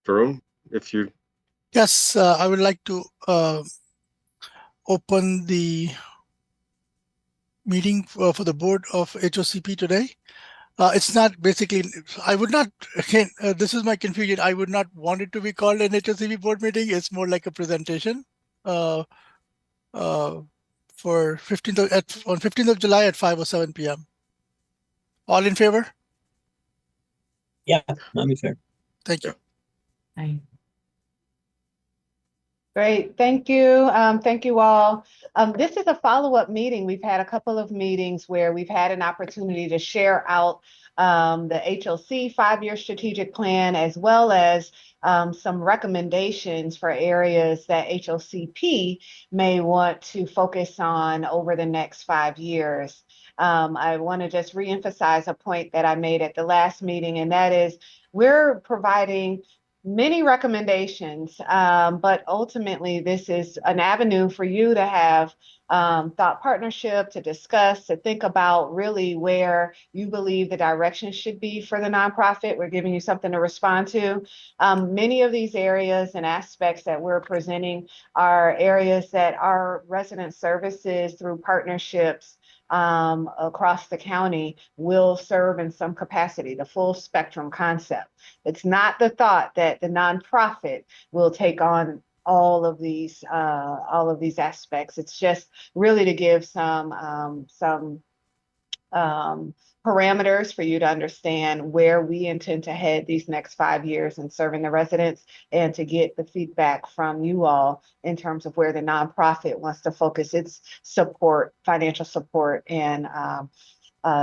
Varun, if you... Yes, I would like to open the meeting for the board of HOCP today. It's not basically, I would not, again, this is my confusion. I would not want it to be called an HOCP board meeting. It's more like a presentation uh, uh, for 15th of July at 5:07 p.m. All in favor? Yeah, I'm in favor. Thank you. Aye. Great, thank you. Thank you all. This is a follow-up meeting. We've had a couple of meetings where we've had an opportunity to share out the HLC 5-year strategic plan, as well as some recommendations for areas that HOCP may want to focus on over the next 5 years. I want to just reemphasize a point that I made at the last meeting, and that is we're providing many recommendations, but ultimately this is an avenue for you to have thought partnership, to discuss, to think about really where you believe the direction should be for the nonprofit. We're giving you something to respond to. Many of these areas and aspects that we're presenting are areas that our resident services through partnerships across the county will serve in some capacity, the full spectrum concept. It's not the thought that the nonprofit will take on all of these aspects. It's just really to give some parameters for you to understand where we intend to head these next 5 years in serving the residents, and to get the feedback from you all in terms of where the nonprofit wants to focus its support, financial support, and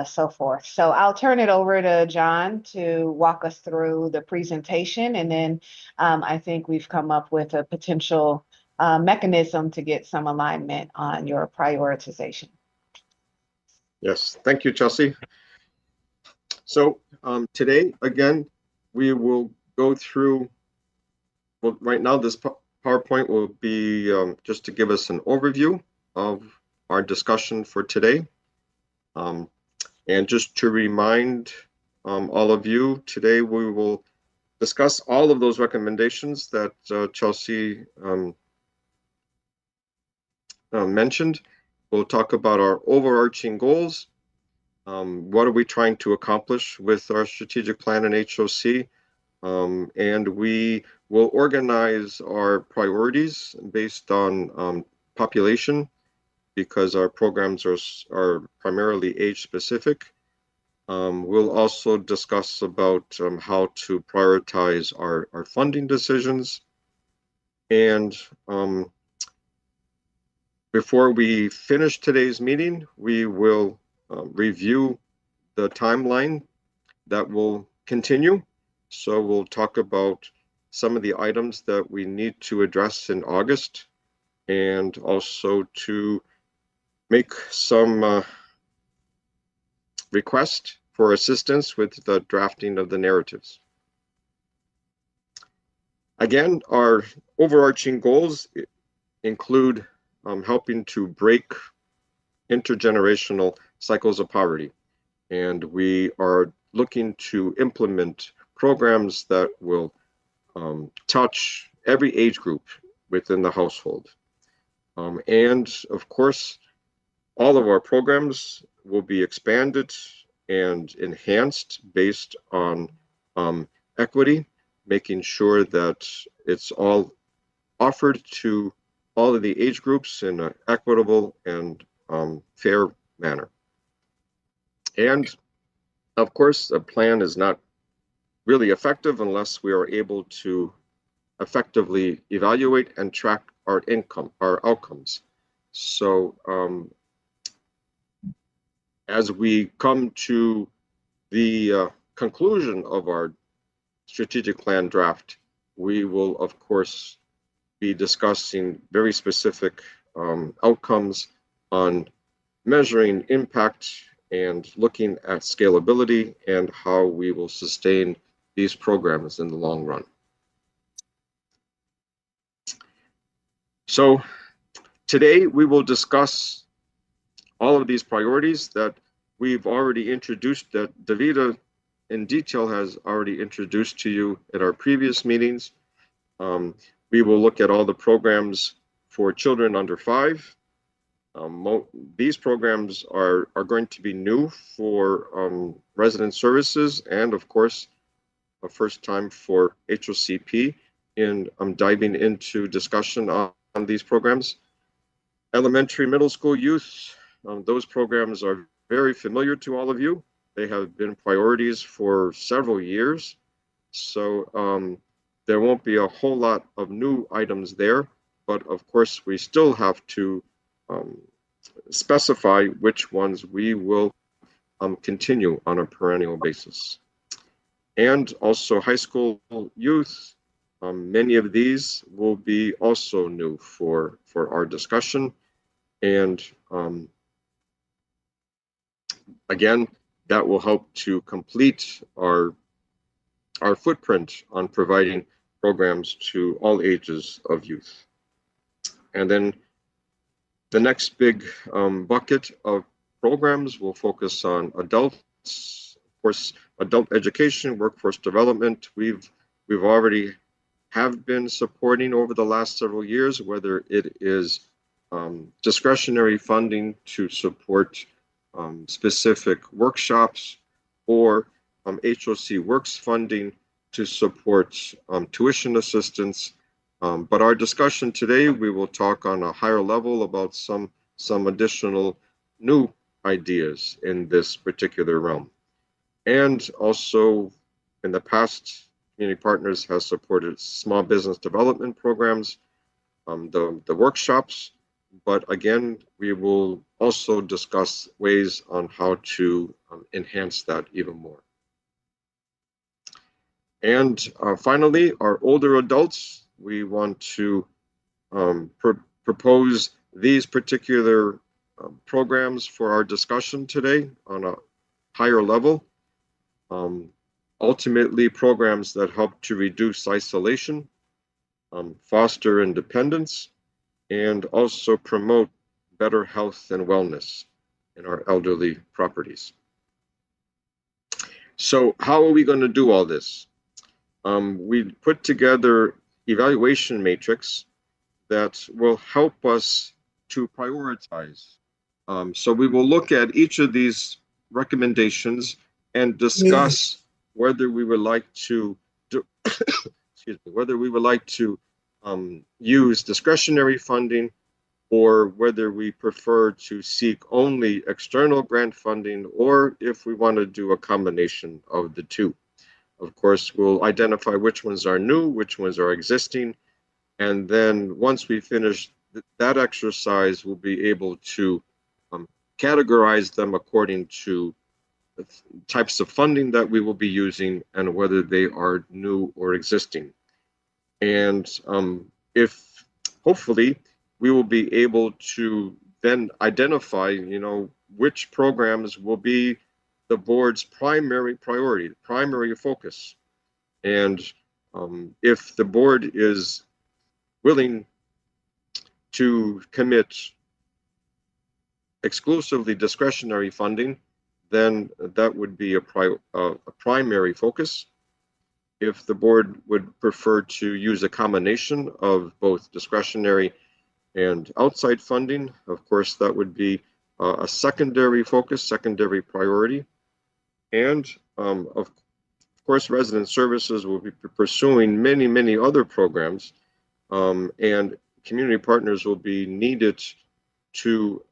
so forth. So I'll turn it over to John to walk us through the presentation, and then I think we've come up with a potential mechanism to get some alignment on your prioritization. Yes, thank you, Chelsea. So today, again, we will go through, well, right now this PowerPoint will be just to give us an overview of our discussion for today. And just to remind all of you, today we will discuss all of those recommendations that Chelsea mentioned. We'll talk about our overarching goals. What are we trying to accomplish with our strategic plan and HOC? And we will organize our priorities based on population, because our programs are primarily age specific. We'll also discuss about how to prioritize our funding decisions. And before we finish today's meeting, we will review the timeline that will continue. So we'll talk about some of the items that we need to address in August, and also to make some request for assistance with the drafting of the narratives. Again, our overarching goals include helping to break intergenerational cycles of poverty. And we are looking to implement programs that will touch every age group within the household. And of course, all of our programs will be expanded and enhanced based on equity, making sure that it's all offered to all of the age groups in an equitable and fair manner. And of course, a plan is not really effective unless we are able to effectively evaluate and track our outcomes. So as we come to the conclusion of our strategic plan draft, we will of course be discussing very specific outcomes on measuring impact and looking at scalability and how we will sustain these programs in the long run. So today we will discuss all of these priorities that we've already introduced, that Davida in detail has already introduced to you at our previous meetings. We will look at all the programs for children under 5. These programs are going to be new for resident services, and of course, a first time for HOCP in diving into discussion on these programs. Elementary, middle school youth, those programs are very familiar to all of you. They have been priorities for several years. So there won't be a whole lot of new items there, but of course we still have to specify which ones we will continue on a perennial basis. And also high school youth, many of these will be also new for our discussion. And again, that will help to complete our footprint on providing programs to all ages of youth. And then the next big bucket of programs will focus on adults, of course, adult education, workforce development. We've already have been supporting over the last several years, whether it is discretionary funding to support specific workshops, or HOC Works funding to support tuition assistance. But our discussion today, we will talk on a higher level about some additional new ideas in this particular realm. And also, in the past, Community Partners has supported small business development programs, the workshops, but again, we will also discuss ways on how to enhance that even more. And finally, our older adults, we want to propose these particular programs for our discussion today on a higher level. Ultimately, programs that help to reduce isolation, foster independence, and also promote better health and wellness in our elderly properties. So how are we going to do all this? We put together evaluation matrix that will help us to prioritize. So we will look at each of these recommendations and discuss whether we would like to do, excuse me, whether we would like to use discretionary funding, or whether we prefer to seek only external grant funding, or if we want to do a combination of the two. Of course, we'll identify which ones are new, which ones are existing, and then once we finish that exercise, we'll be able to categorize them according to the types of funding that we will be using and whether they are new or existing. And if hopefully we will be able to then identify, which programs will be the board's primary priority, primary focus. And if the board is willing to commit exclusively discretionary funding, then that would be a primary focus. If the board would prefer to use a combination of both discretionary and outside funding, of course, that would be a secondary focus, secondary priority. And of course, resident services will be pursuing many, many other programs, and community partners will be needed to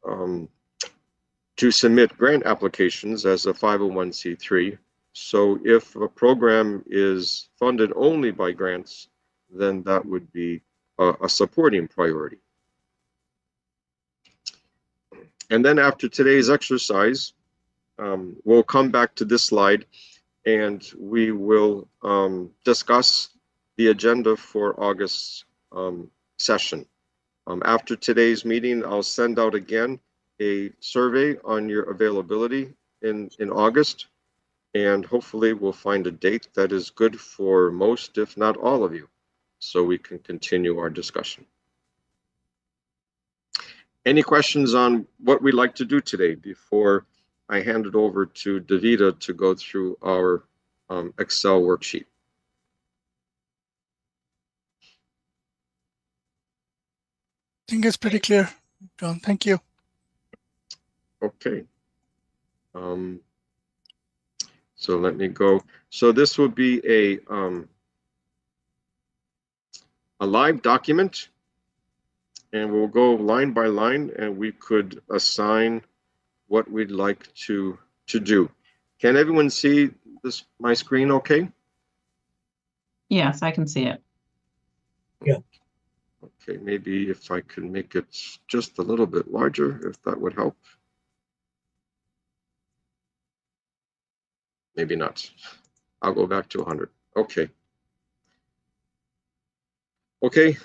submit grant applications as a 501c3. So if a program is funded only by grants, then that would be a supporting priority. And then after today's exercise, we'll come back to this slide and we will discuss the agenda for August's session. After today's meeting, I'll send out again a survey on your availability in August, and hopefully we'll find a date that is good for most, if not all of you, so we can continue our discussion. Any questions on what we'd like to do today before I hand it over to Davida to go through our Excel worksheet. I think it's pretty clear, John. Thank you. Okay. So let me go. So this will be a live document, and we'll go line by line, and we could assign what we'd like to do. Can everyone see this, my screen okay? Yes, I can see it. Okay, maybe if I can make it just a little bit larger, if that would help. Maybe not. I'll go back to 100. Okay. Okay.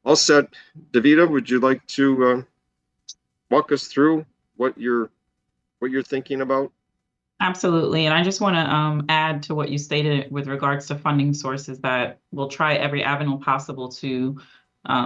All set. Davida, would you like to walk us through what you're thinking about? Absolutely. And I just want to add to what you stated with regards to funding sources that we'll try every avenue possible to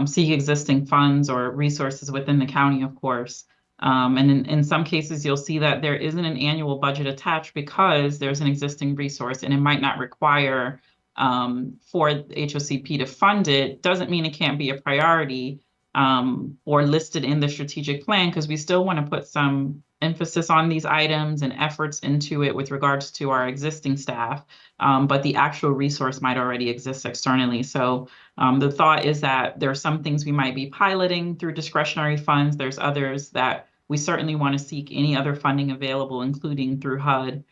seek existing funds or resources within the county, of course. And in some cases, you'll see that there isn't an annual budget attached because there's an existing resource and it might not require for HOCP to fund it. Doesn't mean it can't be a priority or listed in the strategic plan, because we still want to put some emphasis on these items and efforts into it with regards to our existing staff, but the actual resource might already exist externally. So the thought is that there are some things we might be piloting through discretionary funds. There's others that we certainly want to seek any other funding available, including through HUD,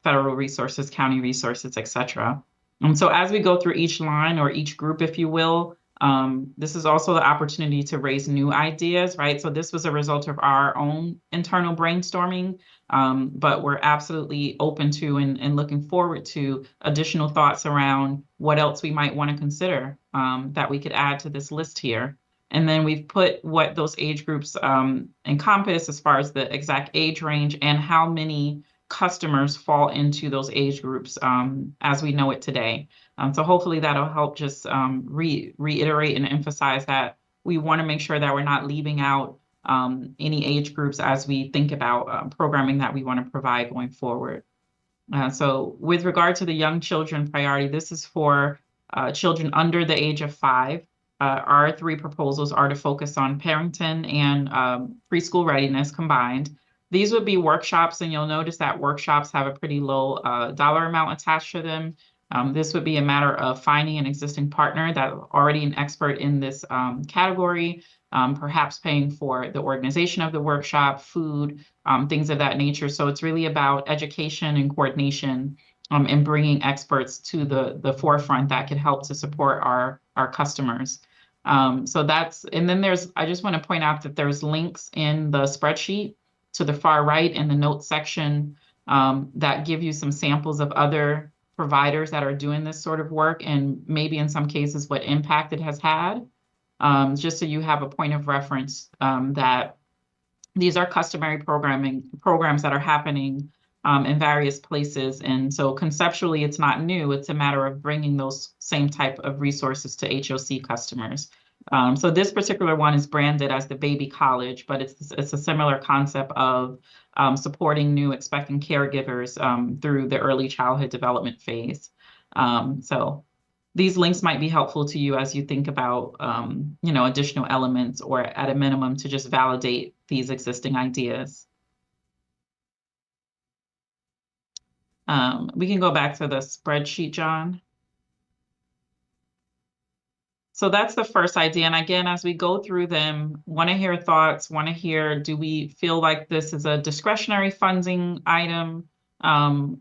federal resources, county resources, et cetera. And so as we go through each line or each group, if you will, this is also the opportunity to raise new ideas, right? So this was a result of our own internal brainstorming, but we're absolutely open to and looking forward to additional thoughts around what else we might want to consider that we could add to this list here. And then we've put what those age groups encompass as far as the exact age range and how many customers fall into those age groups as we know it today. So hopefully that'll help just reiterate and emphasize that we want to make sure that we're not leaving out any age groups as we think about programming that we want to provide going forward. So with regard to the young children priority, this is for children under the age of 5. Our 3 proposals are to focus on parenting and preschool readiness combined. These would be workshops, and you'll notice that workshops have a pretty low dollar amount attached to them. This would be a matter of finding an existing partner that's already an expert in this category, perhaps paying for the organization of the workshop, food, things of that nature. So it's really about education and coordination and bringing experts to the forefront that could help to support our customers. So that's, and then I just want to point out that there's links in the spreadsheet to the far right in the notes section that give you some samples of other providers that are doing this sort of work, and maybe in some cases what impact it has had, just so you have a point of reference that these are customary programs that are happening in various places. And so conceptually, it's not new. It's a matter of bringing those same type of resources to HOC customers. So this particular one is branded as the Baby College, but it's a similar concept of supporting new expectant caregivers through the early childhood development phase. So these links might be helpful to you as you think about additional elements, or at a minimum to just validate these existing ideas. We can go back to the spreadsheet, John. So that's the first idea. And again, as we go through them, want to hear thoughts, want to hear, do we feel like this is a discretionary funding item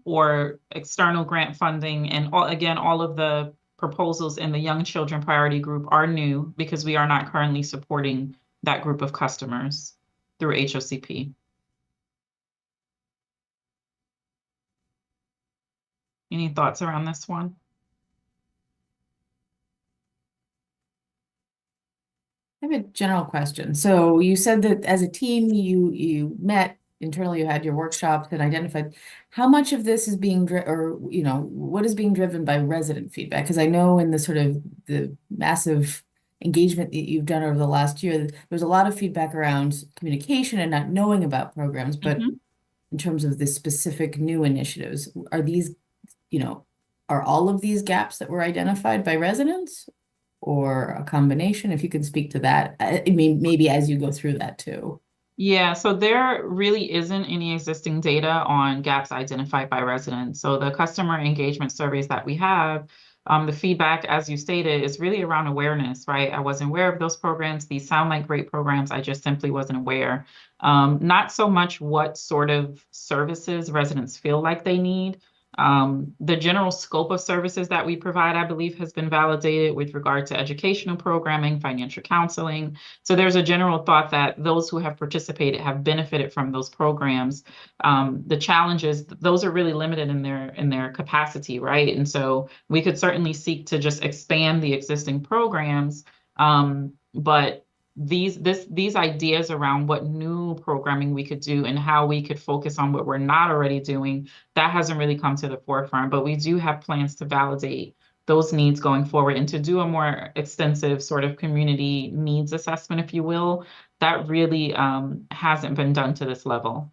or external grant funding? And all of the proposals in the young children priority group are new because we are not currently supporting that group of customers through HOCP. Any thoughts around this one? I have a general question. So you said that as a team, you met internally, you had your workshops and identified how much of this is being what is being driven by resident feedback? Because I know in the sort of the massive engagement that you've done over the last year, there's a lot of feedback around communication and not knowing about programs, but in terms of the specific new initiatives, are these are all of these gaps that were identified by residents or a combination? If you can speak to that, I mean, maybe as you go through that too. Yeah, so there really isn't any existing data on gaps identified by residents. So the customer engagement surveys that we have, the feedback, as you stated, is really around awareness, right? I wasn't aware of those programs. These sound like great programs. I just simply wasn't aware. Not so much what sort of services residents feel like they need. The general scope of services that we provide, I believe, has been validated with regard to educational programming, financial counseling. So there's a general thought that those who have participated have benefited from those programs. The challenge is those are really limited in their capacity, right? And so we could certainly seek to just expand the existing programs, but these ideas around what new programming we could do and how we could focus on what we're not already doing, that hasn't really come to the forefront. But we do have plans to validate those needs going forward and to do a more extensive sort of community needs assessment, if you will. That really hasn't been done to this level.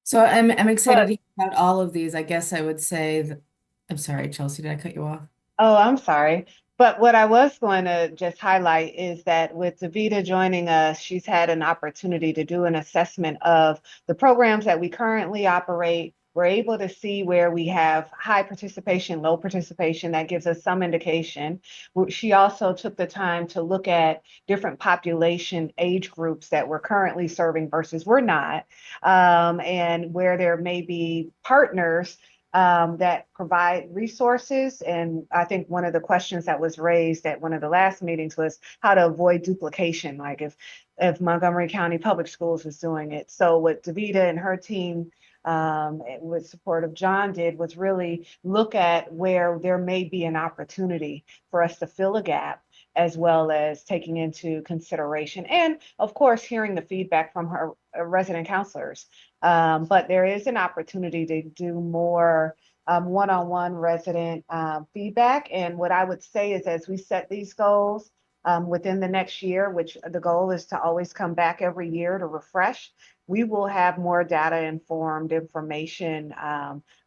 So I'm excited to hear about all of these. I guess I would say that, I'm sorry, Chelsea, did I cut you off? Oh, I'm sorry. But what I was going to just highlight is that with Davida joining us, she's had an opportunity to do an assessment of the programs that we currently operate. We're able to see where we have high participation, low participation. That gives us some indication. She also took the time to look at different population age groups that we're currently serving versus we're not, and where there may be partners that provide resources. And I think one of the questions that was raised at one of the last meetings was how to avoid duplication, like if Montgomery County Public Schools was doing it. So what Davida and her team with support of John did was really look at where there may be an opportunity for us to fill a gap, as well as taking into consideration and of course hearing the feedback from her resident counselors. But there is an opportunity to do more one-on-one resident feedback. And what I would say is, as we set these goals within the next year, which the goal is to always come back every year to refresh, we will have more data informed information.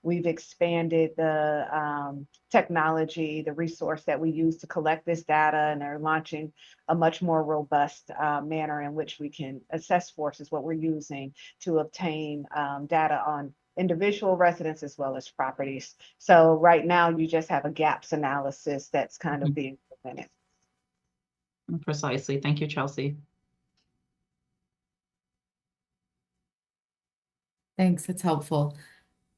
We've expanded the technology, the resource that we use to collect this data, and they're launching a much more robust manner in which we can assess forces, what we're using to obtain data on individual residents as well as properties. So right now you just have a gaps analysis that's kind of being implemented. Precisely. Thank you, Chelsea. Thanks, that's helpful.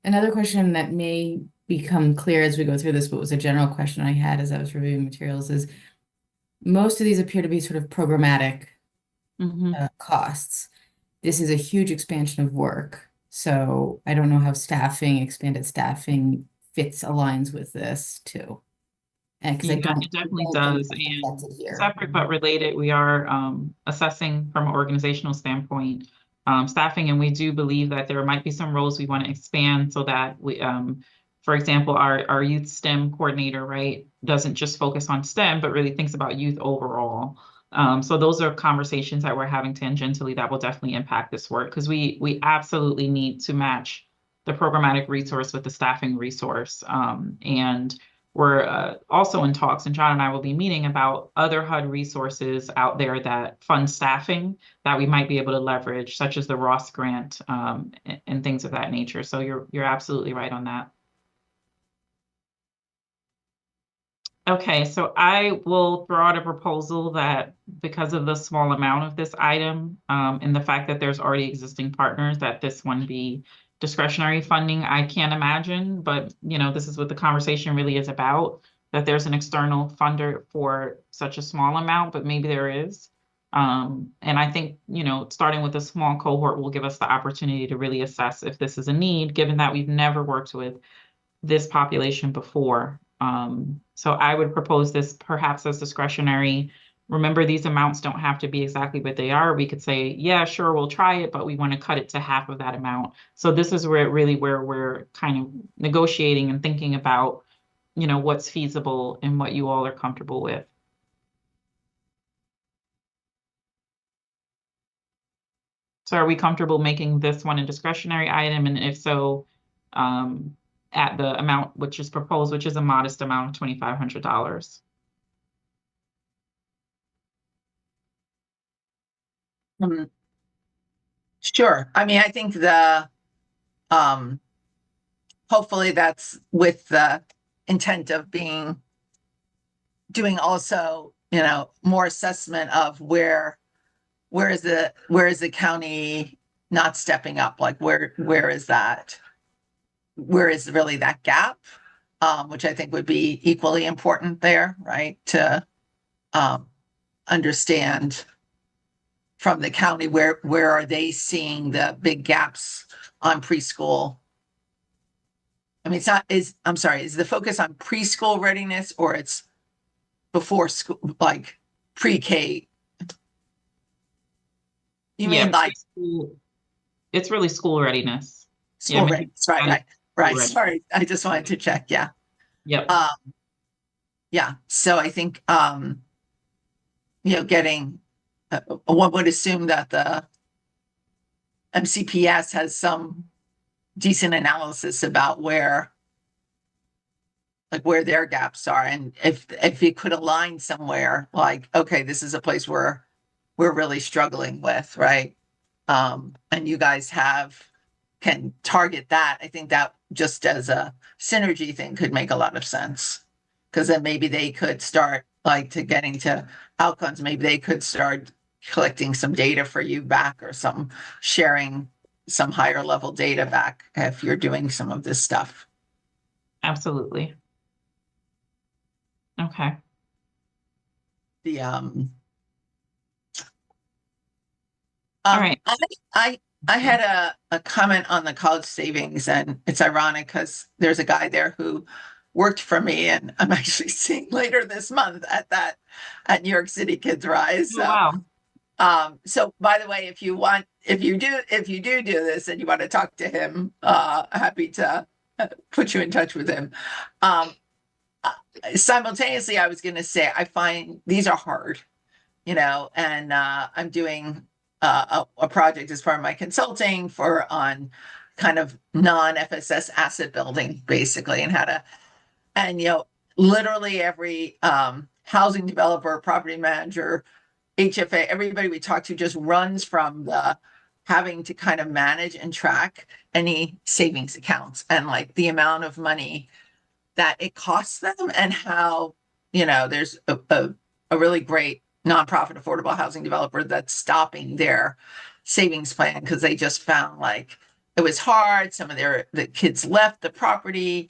Another question that may become clear as we go through this, but was a general question I had as I was reviewing materials, is most of these appear to be sort of programmatic costs. This is a huge expansion of work. So I don't know how expanded staffing aligns with this too. And because Yeah, it definitely does. And separate but related, we are assessing from an organizational standpoint staffing, and we do believe that there might be some roles we want to expand so that we, for example, our youth STEM coordinator, right, doesn't just focus on STEM, but really thinks about youth overall. So those are conversations that we're having tangentially that will definitely impact this work, because we absolutely need to match the programmatic resource with the staffing resource. And we're also in talks, and John and I will be meeting about other HUD resources out there that fund staffing that we might be able to leverage, such as the Ross grant and things of that nature. So you're absolutely right on that. Okay, so I will throw out a proposal that because of the small amount of this item and the fact that there's already existing partners, that this one be discretionary funding. I can't imagine, but this is what the conversation really is about, that there's an external funder for such a small amount, but maybe there is. And I think, starting with a small cohort will give us the opportunity to really assess if this is a need, given that we've never worked with this population before. So I would propose this perhaps as discretionary. Remember, these amounts don't have to be exactly what they are. We could say, yeah, sure, we'll try it, but we want to cut it to half of that amount. So this is where we're kind of negotiating and thinking about, what's feasible and what you all are comfortable with. So are we comfortable making this one a discretionary item? And if so, at the amount which is proposed, which is a modest amount of $2,500? Sure. I mean, I think hopefully that's with the intent of doing also, more assessment of where is the county not stepping up? Like where is that? Where is really that gap? Which I think would be equally important there, right? To understand from the county where are they seeing the big gaps on preschool? I mean, I'm sorry, is the focus on preschool readiness or it's before school, like pre-K? You mean like it's really school readiness. school readiness, right? readiness. Sorry, I just wanted to check. Yeah. Yep. Yeah. So I think getting one would assume that the MCPS has some decent analysis about where their gaps are, and if you could align somewhere, like, okay, this is a place where we're really struggling with, right? And you guys can target that. I think that just as a synergy thing could make a lot of sense, because then maybe they could start to getting to outcomes. Maybe they could start collecting some data for you back, or sharing some higher level data back if you're doing some of this stuff. Absolutely. Okay. All right. I had a comment on the college savings, and it's ironic because there's a guy there who worked for me, and I'm actually seeing later this month at New York City Kids Rise. So, wow. So by the way, if you do this and you want to talk to him, happy to put you in touch with him. Simultaneously, I was going to say, I find these are hard, and I'm doing a project as part of my consulting on kind of non-FSS asset building, basically, and literally every housing developer, property manager, HFA, everybody we talk to just runs from having to kind of manage and track any savings accounts, and like the amount of money that it costs them, and how, there's a really great nonprofit affordable housing developer that's stopping their savings plan because they just found it was hard. Some of the kids left the property.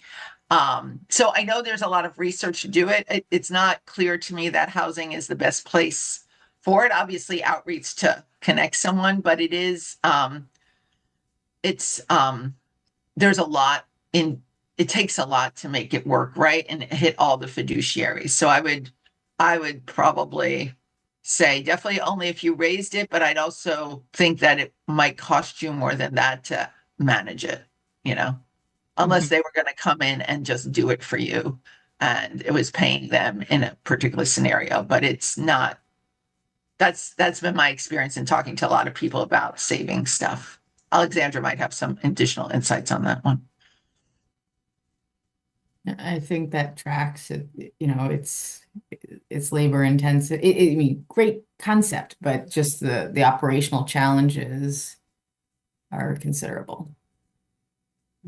So I know there's a lot of research to do it. It's not clear to me that housing is the best place for it. Obviously, outreach to connect someone, but it is, there's a lot it takes a lot to make it work, right? And hit all the fiduciaries. So I would probably say definitely only if you raised it, but I'd also think that it might cost you more than that to manage it, unless they were going to come in and just do it for you and it was paying them in a particular scenario. But it's not, that's been my experience in talking to a lot of people about saving stuff. Alexandra might have some additional insights on that one. I think that tracks it. It's labor intensive. I mean, great concept, but just the operational challenges are considerable.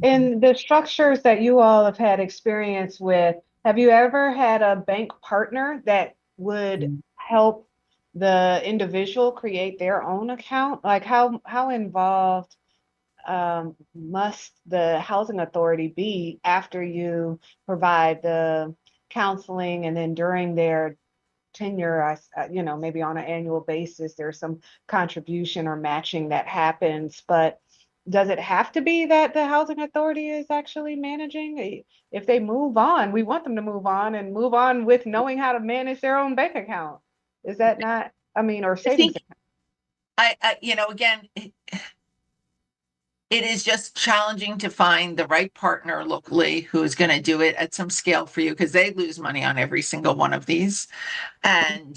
In the structures that you all have had experience with, have you ever had a bank partner that would help the individual create their own account? Like how involved must the housing authority be after you provide the counseling, and then during their tenure, maybe on an annual basis, there's some contribution or matching that happens, but does it have to be that the housing authority is actually managing? If they move on, we want them to move on and move on with knowing how to manage their own bank account. Is that not, or savings account? Again, it is just challenging to find the right partner locally who's going to do it at some scale for you, because they lose money on every single one of these. And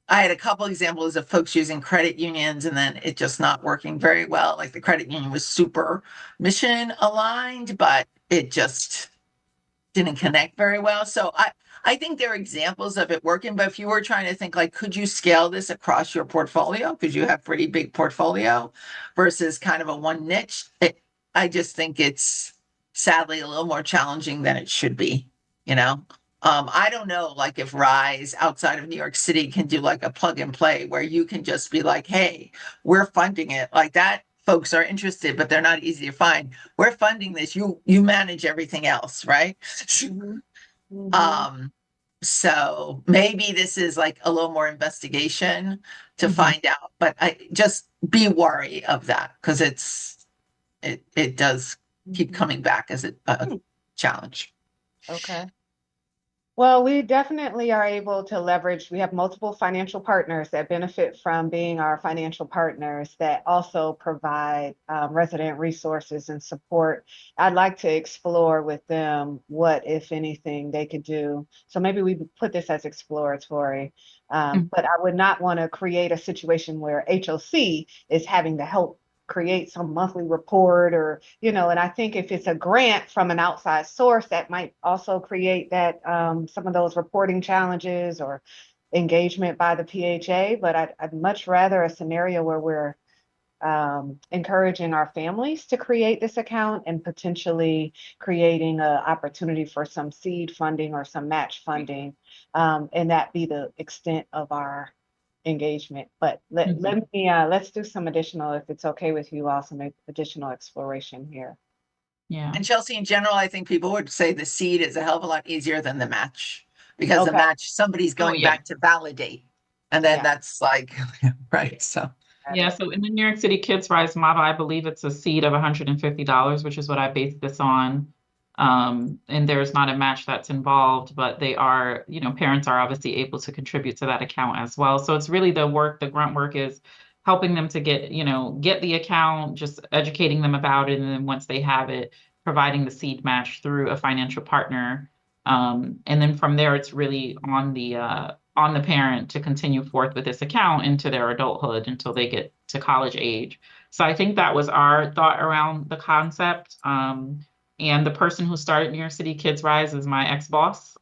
I had a couple examples of folks using credit unions and then it just not working very well. Like the credit union was super mission aligned, but it just didn't connect very well. So I think there are examples of it working, but if you were trying to think like, could you scale this across your portfolio? Because you have pretty big portfolio versus kind of a one niche. I just think it's sadly a little more challenging than it should be, you know? I don't know, like if Rise outside of New York City can do like a plug and play where you can just be like, hey, we're funding it like that. Folks are interested, but they're not easy to find. We're funding this. You manage everything else, right? So maybe this is like a little more investigation to find out, but I just be wary of that because it does keep coming back as a challenge. Okay. Well, we definitely are able to leverage, we have multiple financial partners that benefit from being our financial partners that also provide resident resources and support. I'd like to explore with them what, if anything, they could do. So maybe we put this as exploratory, but I would not want to create a situation where HOC is having to help create some monthly report or, and I think if it's a grant from an outside source, that might also create that some of those reporting challenges or engagement by the PHA. But I'd much rather a scenario where we're encouraging our families to create this account and potentially creating an opportunity for some seed funding or some match funding, and that be the extent of our engagement. But let's do some additional, if it's okay with you all, some additional exploration here. Yeah. And Chelsea, in general, I think people would say the seed is a hell of a lot easier than the match because the match, somebody's going back to validate. And then that's like, right. So. Yeah, so in the New York City Kids Rise model, I believe it's a seed of $150, which is what I based this on. And there's not a match that's involved, but they are, parents are obviously able to contribute to that account as well. So it's really the grunt work is helping them to get the account, just educating them about it. And then once they have it, providing the seed match through a financial partner. And then from there, it's really on the parent to continue forth with this account into their adulthood until they get to college age. So I think that was our thought around the concept. And the person who started New York City Kids Rise is my ex-boss.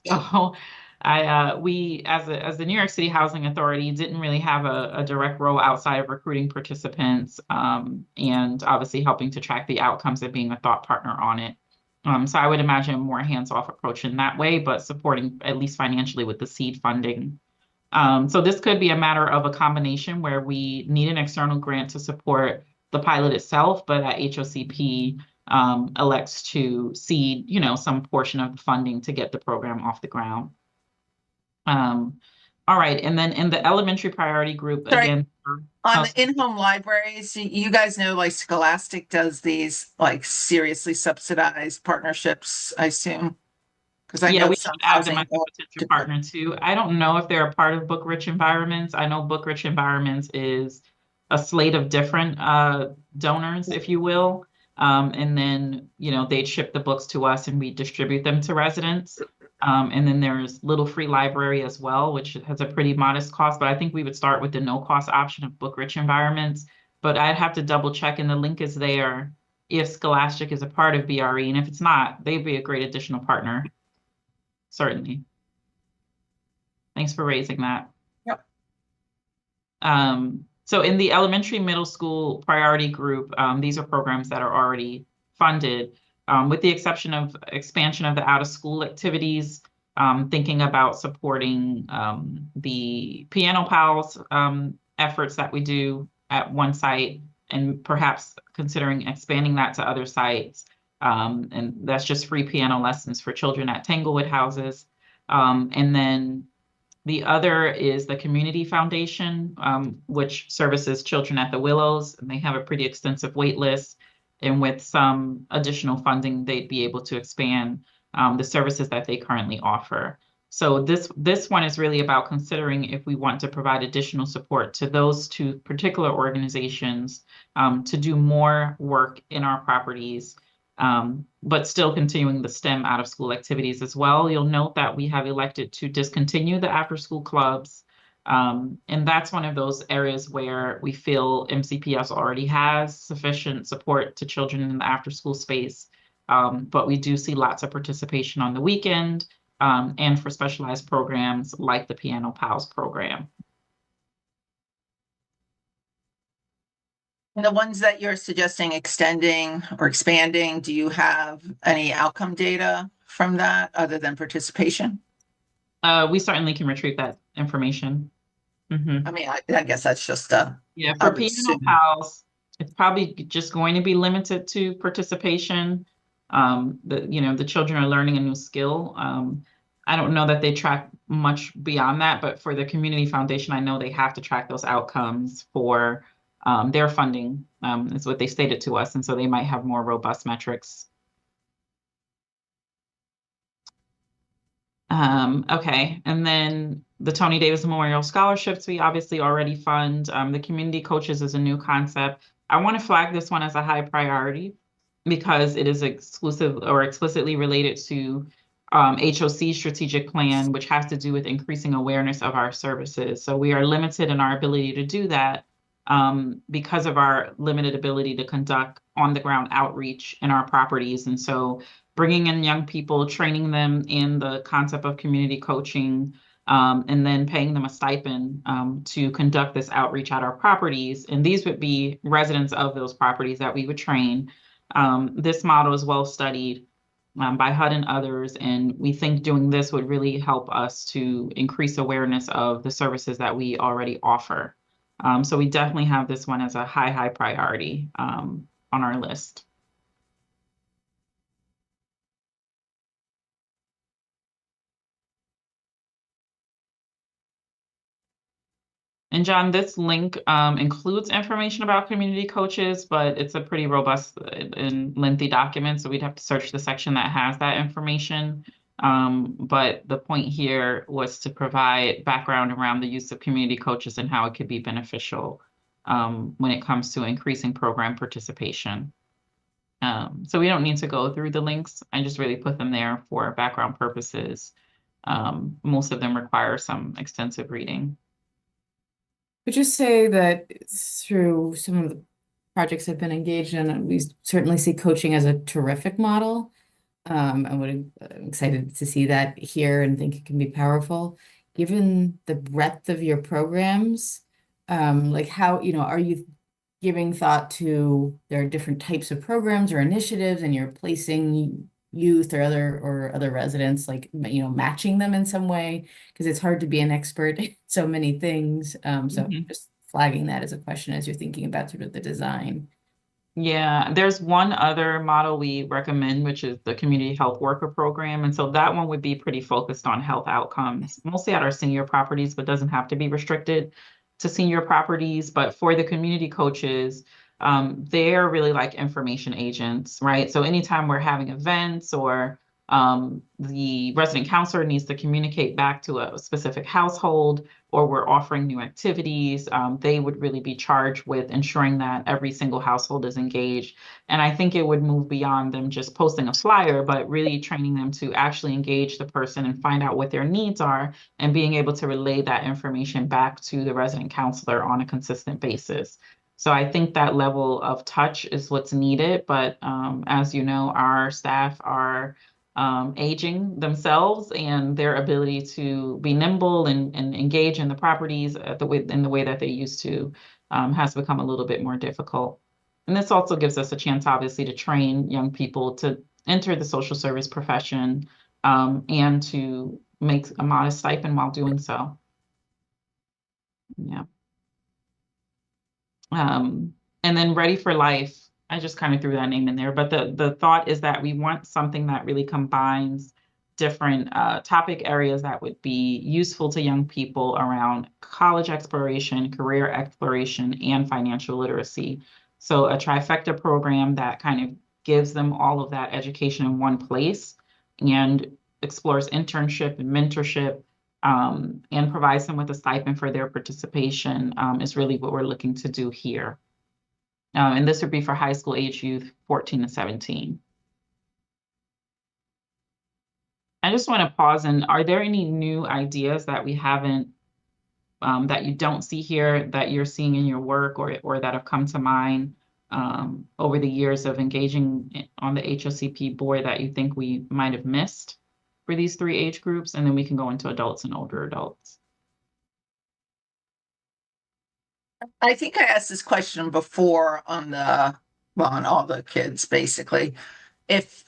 So we, as the New York City Housing Authority, didn't really have a direct role outside of recruiting participants and obviously helping to track the outcomes and being a thought partner on it. So I would imagine a more hands-off approach in that way, but supporting at least financially with the seed funding. So this could be a matter of a combination where we need an external grant to support the pilot itself, but at HOCP elects to seed, some portion of the funding to get the program off the ground. All right, and then in the elementary priority group, again, on the in-home libraries, you guys know like Scholastic does these like seriously subsidized partnerships, I assume. Because I know we should add them as a potential partner too. I don't know if they're a part of Book Rich Environments. I know Book Rich Environments is a slate of different donors, if you will. And then, they'd ship the books to us and we distribute them to residents. And then there's Little Free Library as well, which has a pretty modest cost, but I think we would start with the no cost option of Book Rich Environments. But I'd have to double check, and the link is there if Scholastic is a part of BRE. And if it's not, they'd be a great additional partner. Certainly. Thanks for raising that. Yep. So in the elementary middle school priority group, these are programs that are already funded. With the exception of expansion of the out-of-school activities, thinking about supporting the Piano Pals efforts that we do at one site, and perhaps considering expanding that to other sites. And that's just free piano lessons for children at Tanglewood houses. And then the other is the Community Foundation, which services children at the Willows, and they have a pretty extensive wait list. And with some additional funding, they'd be able to expand the services that they currently offer. So this one is really about considering if we want to provide additional support to those two particular organizations to do more work in our properties but still continuing the STEM out of school activities as well. You'll note that we have elected to discontinue the after school clubs. And that's one of those areas where we feel MCPS already has sufficient support to children in the after school space. But we do see lots of participation on the weekend and for specialized programs like the Piano Pals program. And the ones that you're suggesting extending or expanding, do you have any outcome data from that other than participation? We certainly can retrieve that information. Mhm. I mean, I guess that's just Yeah, I for would Piano assume. Pals, it's probably just going to be limited to participation. The children are learning a new skill. I don't know that they track much beyond that, but for the Community Foundation, I know they have to track those outcomes for their funding, is what they stated to us, and so they might have more robust metrics. Okay, and then the Tony Davis Memorial Scholarships, we obviously already fund. The community coaches is a new concept. I want to flag this one as a high priority because it is exclusive or explicitly related to HOC strategic plan, which has to do with increasing awareness of our services. So we are limited in our ability to do that because of our limited ability to conduct on-the-ground outreach in our properties. And so bringing in young people, training them in the concept of community coaching, and then paying them a stipend to conduct this outreach at our properties. And these would be residents of those properties that we would train. This model is well studied by HUD and others, and we think doing this would really help us to increase awareness of the services that we already offer. So we definitely have this one as a high priority on our list. And John, this link includes information about community coaches, but it's a pretty robust and lengthy document, so we'd have to search the section that has that information. But the point here was to provide background around the use of community coaches and how it could be beneficial when it comes to increasing program participation. So we don't need to go through the links. I just really put them there for background purposes. Most of them require some extensive reading. Would you say that through some of the projects I've been engaged in, we certainly see coaching as a terrific model. I'm excited to see that here and think it can be powerful. Given the breadth of your programs, like how, are you giving thought to there are different types of programs or initiatives and you're placing youth or other residents, like, matching them in some way, because it's hard to be an expert in so many things. So just flagging that as a question as you're thinking about sort of the design. Yeah, there's one other model we recommend, which is the community health worker program. And so that one would be pretty focused on health outcomes, mostly at our senior properties, but doesn't have to be restricted to senior properties. But for the community coaches, they're really like information agents, right? So anytime we're having events or the resident counselor needs to communicate back to a specific household, or we're offering new activities, they would really be charged with ensuring that every single household is engaged. And I think it would move beyond them just posting a flyer, but really training them to actually engage the person and find out what their needs are and being able to relay that information back to the resident counselor on a consistent basis. So I think that level of touch is what's needed. But as you know, our staff are aging themselves, and their ability to be nimble and engage in the properties in the way that they used to has become a little bit more difficult. And this also gives us a chance, obviously, to train young people to enter the social service profession and to make a modest stipend while doing so. Yeah. And then Ready for Life, I just kind of threw that name in there, but the thought is that we want something that really combines different topic areas that would be useful to young people around college exploration, career exploration, and financial literacy. So a trifecta program that kind of gives them all of that education in one place and explores internship and mentorship, and provides them with a stipend for their participation is really what we're looking to do here. And this would be for high school age youth 14 to 17. I just want to pause, and are there any new ideas that we haven't, that you don't see here, that you're seeing in your work, or that have come to mind over the years of engaging on the HOCP board that you think we might have missed for these three age groups? And then we can go into adults and older adults. I think I asked this question before on on all the kids, basically. If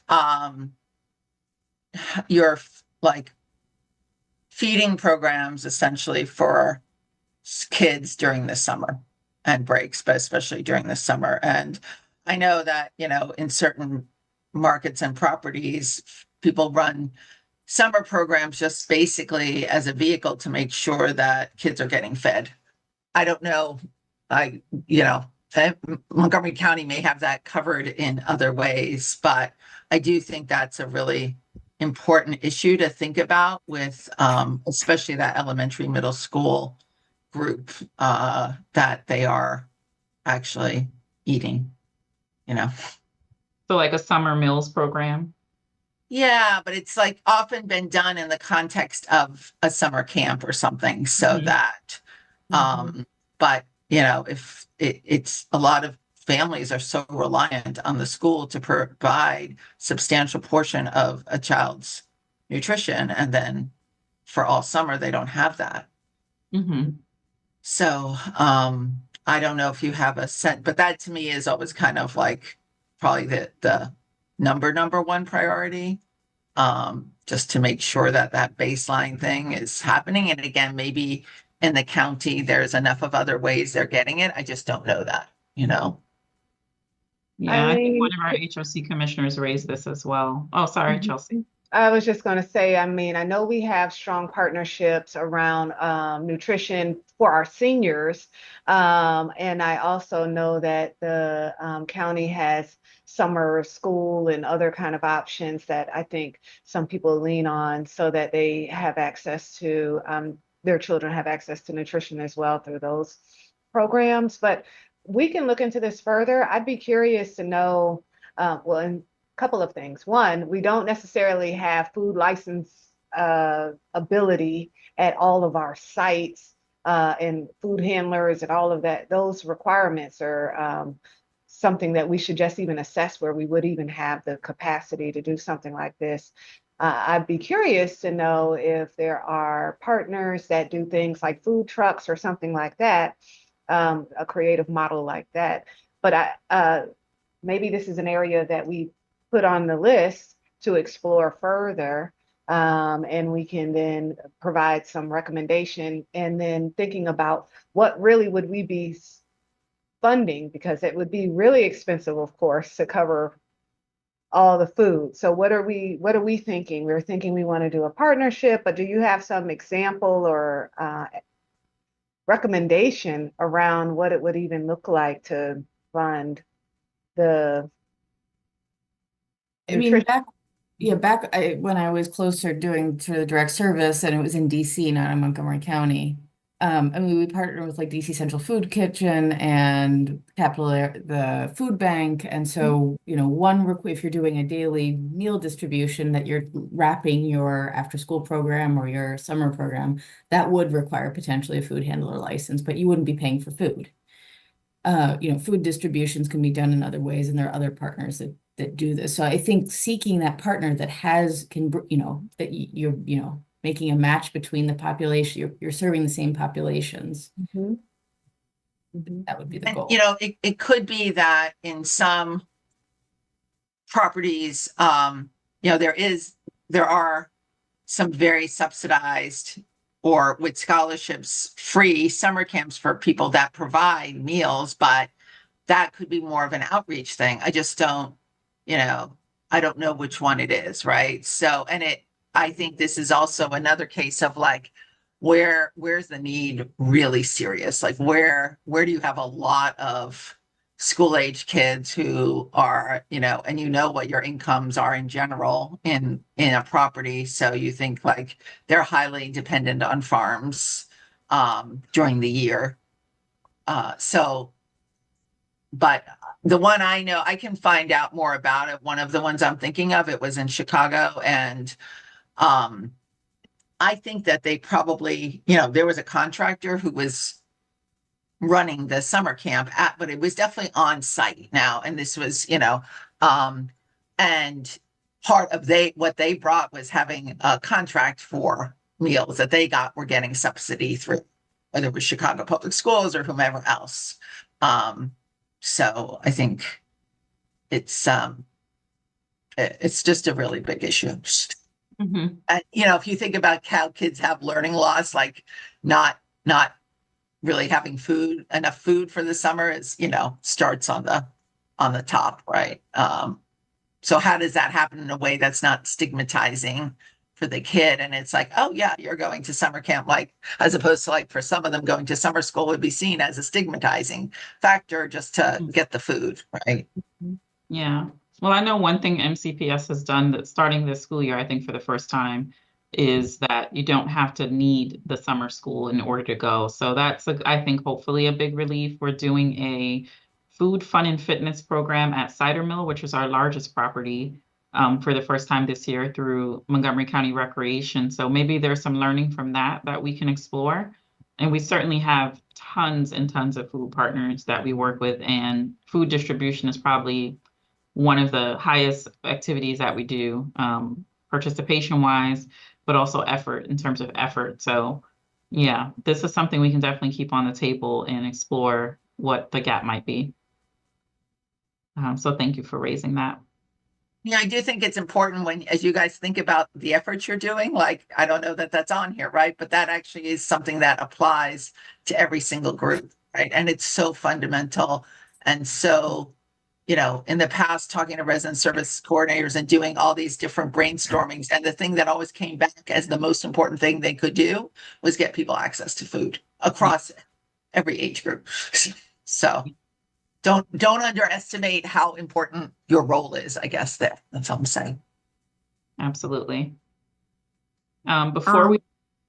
you're like feeding programs essentially for kids during the summer and breaks, but especially during the summer. And I know that, in certain markets and properties, people run summer programs just basically as a vehicle to make sure that kids are getting fed. I don't know. Montgomery County may have that covered in other ways, but I do think that's a really important issue to think about with, especially that elementary, middle school group, that they are actually eating, So like a summer meals program? Yeah, but it's like often been done in the context of a summer camp or something, so Mhm. that, but if it's a lot of families are so reliant on the school to provide substantial portion of a child's nutrition, and then for all summer they don't have that. Mm-hmm. So I don't know if you have a set, but that to me is always kind of like probably the number one priority, just to make sure that that baseline thing is happening. And again, maybe in the county there's enough of other ways they're getting it. I just don't know that, Yeah, I think one of our HOC commissioners raised this as well. Oh, sorry, Chelsea. I was just going to say, I know we have strong partnerships around nutrition for our seniors. And I also know that the county has summer school and other kind of options that I think some people lean on so that they have access to, their children have access to nutrition as well through those programs. But we can look into this further. I'd be curious to know, and couple of things. One, we don't necessarily have food license ability at all of our sites, and food handlers and all of that. Those requirements are something that we should just even assess where we would even have the capacity to do something like this. I'd be curious to know if there are partners that do things like food trucks or something like that, a creative model like that. But maybe this is an area that we put on the list to explore further, and we can then provide some recommendation, and then thinking about what really would we be funding, because it would be really expensive, of course, to cover all the food. So what are we thinking? We're thinking we want to do a partnership, but do you have some example or recommendation around what it would even look like to fund the nutrition? Back when I was closer doing sort of direct service, and it was in DC, not in Montgomery County. We partnered with like DC Central Food Kitchen and the food bank. And so, if you're doing a daily meal distribution that you're wrapping your after school program or your summer program, that would require potentially a food handler license, but you wouldn't be paying for food. Food distributions can be done in other ways, and there are other partners that do this. So I think seeking that partner that that you're making a match between the population, you're serving the same populations. Mm-hmm. Mm-hmm. That would be the goal. It could be that in some properties, there are some very subsidized or with scholarships free summer camps for people that provide meals, but that could be more of an outreach thing. I just don't, I don't know which one it is, right? So, I think this is also another case of like, where's the need really serious? Like where do you have a lot of school age kids who are, and what your incomes are in general in a property. So you think like they're highly dependent on farms during the year. But the one I know, I can find out more about it. One of the ones I'm thinking of, it was in Chicago, and I think that they probably, there was a contractor who was running the summer camp but it was definitely on site now. And this was, and part of what they brought was having a contract for meals that they were getting subsidy through, whether it was Chicago Public Schools or whomever else. So I think it's just a really big issue. Mhm. And, if you think about how kids have learning loss, like not really having enough food for the summer is, starts on the top, right? So how does that happen in a way that's not stigmatizing for the kid? And it's like, oh yeah, you're going to summer camp, like, as opposed to, like, for some of them, going to summer school would be seen as a stigmatizing factor just to get the food, right? Yeah. Well, I know one thing MCPS has done that starting this school year, I think for the first time, is that you don't have to need the summer school in order to go. So that's, I think, hopefully a big relief. We're doing a food, fun, and fitness program at Cider Mill, which is our largest property, for the first time this year through Montgomery County Recreation. So maybe there's some learning from that we can explore. And we certainly have tons and tons of food partners that we work with, and food distribution is probably one of the highest activities that we do, participation wise, but also effort in terms of effort. So yeah, this is something we can definitely keep on the table and explore what the gap might be. So thank you for raising that. Yeah, I do think it's important as you guys think about the efforts you're doing, like, I don't know that that's on here, right? But that actually is something that applies to every single group, right? And it's so fundamental. And so, in the past, talking to resident service coordinators and doing all these different brainstormings, and the thing that always came back as the most important thing they could do was get people access to food across every age group. So don't underestimate how important your role is, I guess. That's all I'm saying. Absolutely. Before we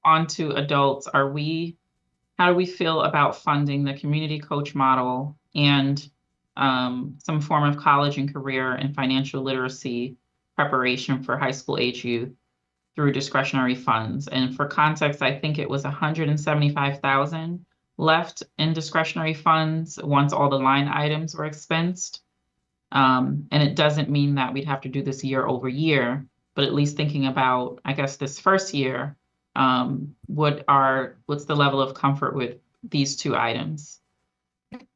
on to adults, how do we feel about funding the community coach model and some form of college and career and financial literacy preparation for high school age youth through discretionary funds? And for context, I think it was 175,000 left in discretionary funds once all the line items were expensed. And it doesn't mean that we'd have to do this year over year, but at least thinking about, I guess, this first year, what's the level of comfort with these two items?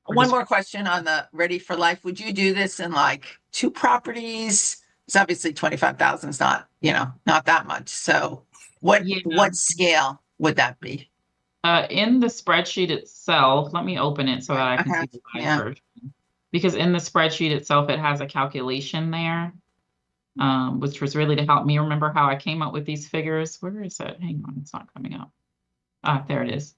One more question on the Ready for Life. Would you do this in like 2 properties? It's obviously 25,000 is not, not that much. So what scale would that be? In the spreadsheet itself, let me open it so that I can see the live version. Because in the spreadsheet itself, it has a calculation there, which was really to help me remember how I came up with these figures. Where is it? Hang on, it's not coming up. There it is.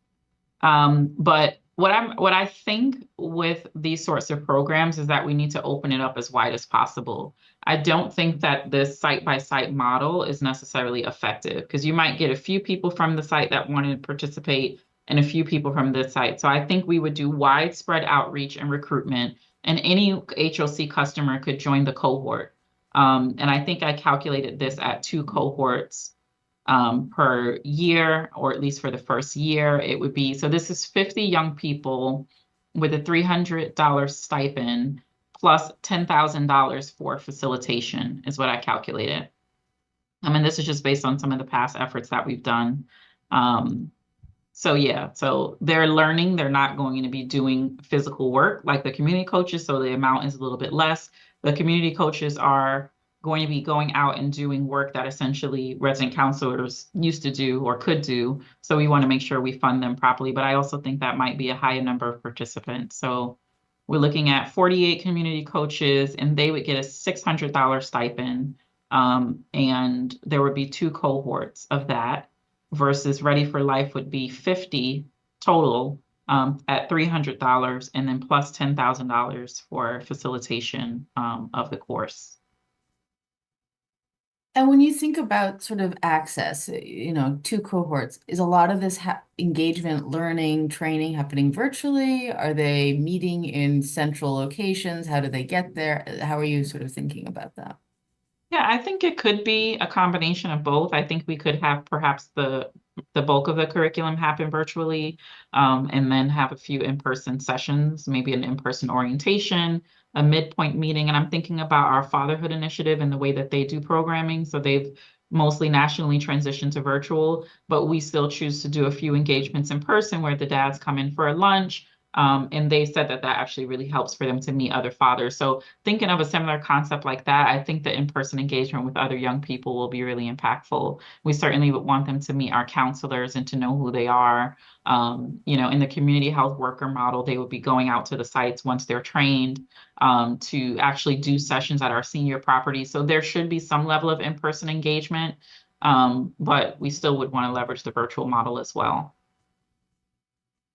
But what I think with these sorts of programs is that we need to open it up as wide as possible. I don't think that this site-by-site model is necessarily effective, because you might get a few people from the site that want to participate and a few people from this site. So I think we would do widespread outreach and recruitment, and any HOC customer could join the cohort. And I think I calculated this at 2 cohorts per year, or at least for the first year. It would be, so this is 50 young people with a $300 stipend plus $10,000 for facilitation is what I calculated. And this is just based on some of the past efforts that we've done. So yeah, so they're learning, they're not going to be doing physical work like the community coaches, so the amount is a little bit less. The community coaches are going to be going out and doing work that essentially resident counselors used to do or could do. So we want to make sure we fund them properly, but I also think that might be a higher number of participants. So we're looking at 48 community coaches, and they would get a $600 stipend. And there would be 2 cohorts of that, versus Ready for Life would be 50 total at $300, and then plus $10,000 for facilitation of the course. And when you think about sort of access, 2 cohorts, is a lot of this engagement, learning, training happening virtually? Are they meeting in central locations? How do they get there? How are you sort of thinking about that? Yeah, I think it could be a combination of both. I think we could have perhaps the bulk of the curriculum happen virtually, and then have a few in-person sessions, maybe an in-person orientation, a midpoint meeting. And I'm thinking about our fatherhood initiative and the way that they do programming. So they've mostly nationally transitioned to virtual, but we still choose to do a few engagements in person where the dads come in for a lunch. And they said that that actually really helps for them to meet other fathers. So thinking of a similar concept like that, I think the in-person engagement with other young people will be really impactful. We certainly would want them to meet our counselors and to know who they are. In the community health worker model, they would be going out to the sites once they're trained, to actually do sessions at our senior property. So there should be some level of in-person engagement, but we still would want to leverage the virtual model as well.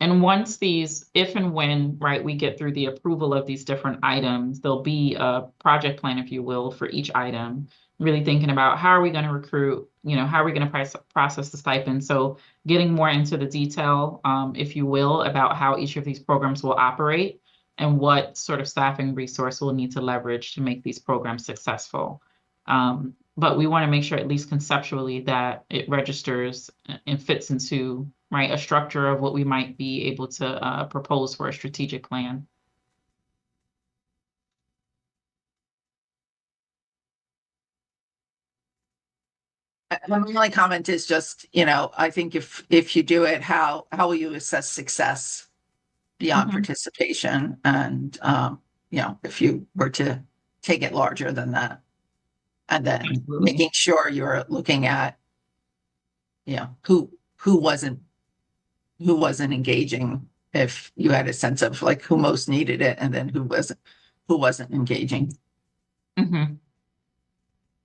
And once if and when, right, we get through the approval of these different items, there'll be a project plan, if you will, for each item, really thinking about how are we going to recruit, how are we going to process the stipend. So getting more into the detail, if you will, about how each of these programs will operate and what sort of staffing resource we'll need to leverage to make these programs successful. But we want to make sure, at least conceptually, that it registers and fits into, right, a structure of what we might be able to propose for a strategic plan. My only comment is just, I think if you do it, how will you assess success beyond participation? And, if you were to take it larger than that, and then Absolutely. making sure you're looking at, who wasn't engaging, if you had a sense of like who most needed it, and then who wasn't engaging.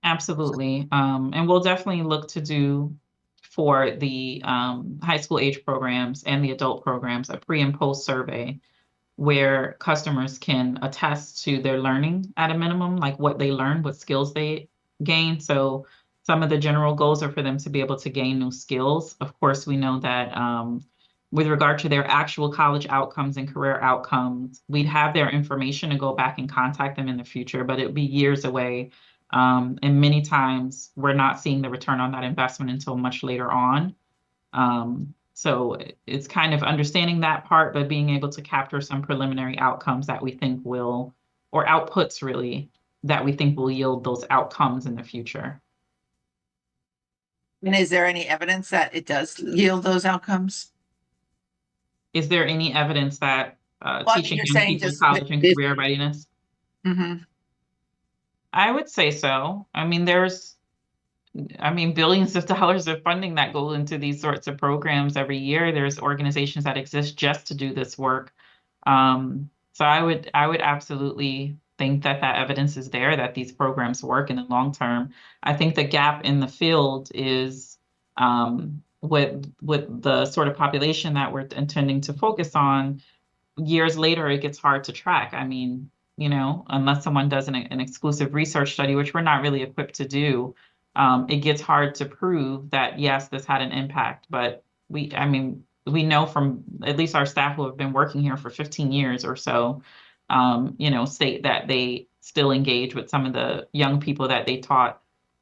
Absolutely. And we'll definitely look to do for the high school age programs and the adult programs a pre and post survey where customers can attest to their learning at a minimum, like what they learned, what skills they gained. So some of the general goals are for them to be able to gain new skills. Of course, we know that with regard to their actual college outcomes and career outcomes, we'd have their information to go back and contact them in the future, but it would be years away. And many times we're not seeing the return on that investment until much later on. So it's kind of understanding that part, but being able to capture some preliminary outcomes that we think will, or outputs really, that we think will yield those outcomes in the future. And is there any evidence that it does yield those outcomes? Is there any evidence that teaching young people college and career readiness? I would say so. I mean, billions of dollars of funding that go into these sorts of programs every year. There's organizations that exist just to do this work. So I would absolutely think that evidence is there, that these programs work in the long term. I think the gap in the field is with the sort of population that we're intending to focus on. Years later, it gets hard to track. I mean, unless someone does an exclusive research study, which we're not really equipped to do, it gets hard to prove that, yes, this had an impact. But we know from at least our staff who have been working here for 15 years or so, state that they still engage with some of the young people that they taught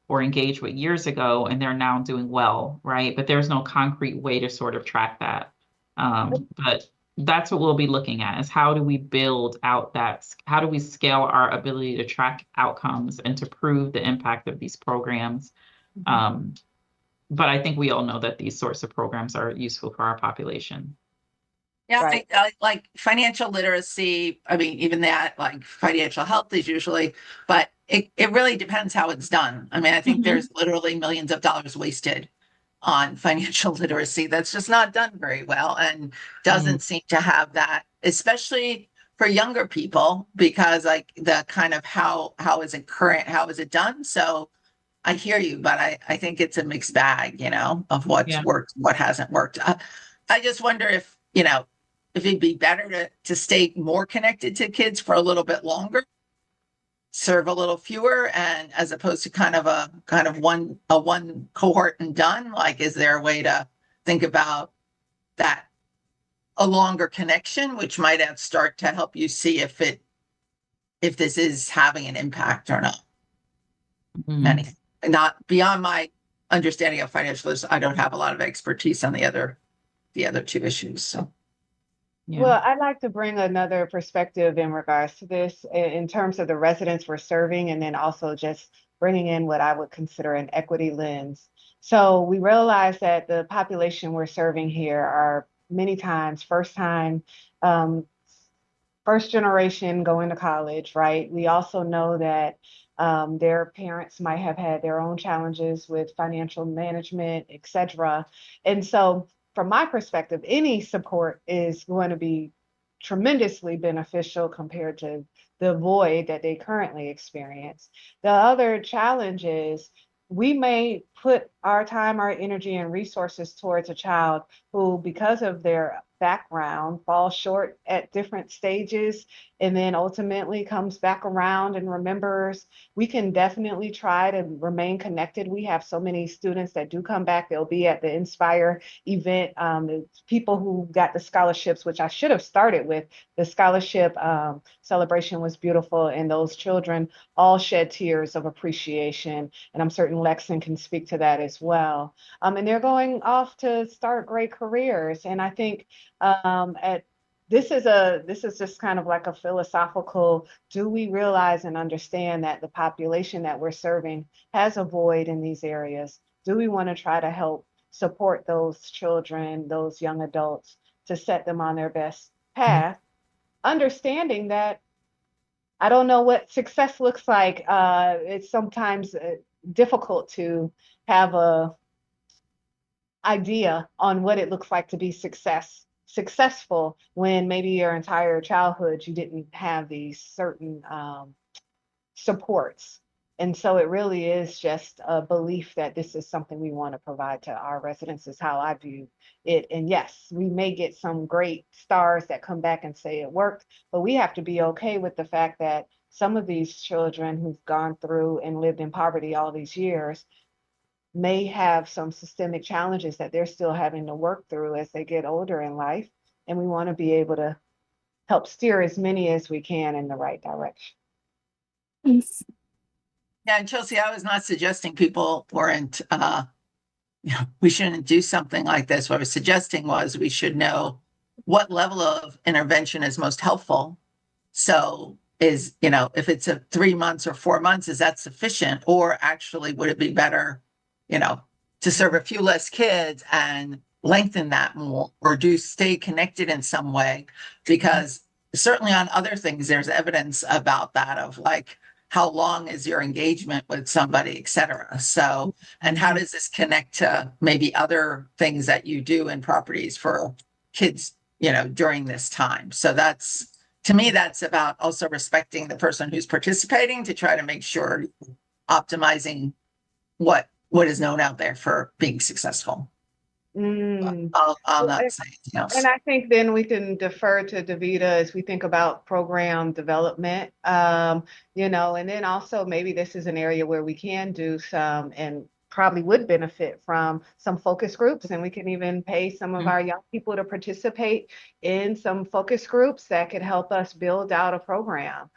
or engaged with years ago, and they're now doing well, right? But there's no concrete way to sort of track that. But that's what we'll be looking at, is how do we build out how do we scale our ability to track outcomes and to prove the impact of these programs? But I think we all know that these sorts of programs are useful for our population. Yeah, right. I like financial literacy. I mean, even that, like financial health is usually, but it really depends how it's done. I mean, I think there's literally millions of dollars wasted on financial literacy that's just not done very well, and doesn't seem to have that, especially for younger people, because like the kind of how is it done? So I hear you, but I think it's a mixed bag, of what's worked, what hasn't worked. I just wonder if it'd be better to stay more connected to kids for a little bit longer, serve a little fewer, and as opposed to kind of one cohort and done. Like, is there a way to think about that, a longer connection, which might start to help you see if this is having an impact or not? anything. Not beyond my understanding of financial, I don't have a lot of expertise on the other two issues. So. Yeah. Well, I'd like to bring another perspective in regards to this in terms of the residents we're serving, and then also just bringing in what I would consider an equity lens. So we realize that the population we're serving here are many times first generation going to college, right? We also know that their parents might have had their own challenges with financial management, et cetera. And so from my perspective, any support is going to be tremendously beneficial compared to the void that they currently experience. The other challenge is we may put our time, our energy, and resources towards a child who, because of their background, falls short at different stages and then ultimately comes back around and remembers. We can definitely try to remain connected. We have so many students that do come back. They'll be at the Inspire event. The people who got the scholarships, which I should have started with, the scholarship celebration was beautiful, and those children all shed tears of appreciation. And I'm certain Lexon can speak to that as well. And they're going off to start great careers. And I think this is just kind of like a philosophical, do we realize and understand that the population that we're serving has a void in these areas? Do we want to try to help support those children, those young adults, to set them on their best path, understanding that I don't know what success looks like. It's sometimes difficult to have a idea on what it looks like to be successful when maybe your entire childhood you didn't have these certain supports. And so it really is just a belief that this is something we want to provide to our residents, is how I view it. And yes, we may get some great stars that come back and say it worked, but we have to be okay with the fact that some of these children who've gone through and lived in poverty all these years may have some systemic challenges that they're still having to work through as they get older in life. And we want to be able to help steer as many as we can in the right direction. Thanks. Yeah, and Chelsea, I was not suggesting people weren't, we shouldn't do something like this. What I was suggesting was we should know what level of intervention is most helpful. So if it's a 3 months or 4 months, is that sufficient? Or actually, would it be better, to serve a few less kids and lengthen that more, or stay connected in some way? Because certainly on other things, there's evidence about that, of like, how long is your engagement with somebody, et cetera. So, and how does this connect to maybe other things that you do in properties for kids, during this time? So to me, that's about also respecting the person who's participating to try to make sure optimizing what is known out there for being successful. I'll not say anything else. And I think then we can defer to Davida as we think about program development, and then also maybe this is an area where we can do some and probably would benefit from some focus groups, and we can even pay some of our young people to participate in some focus groups that could help us build out a program.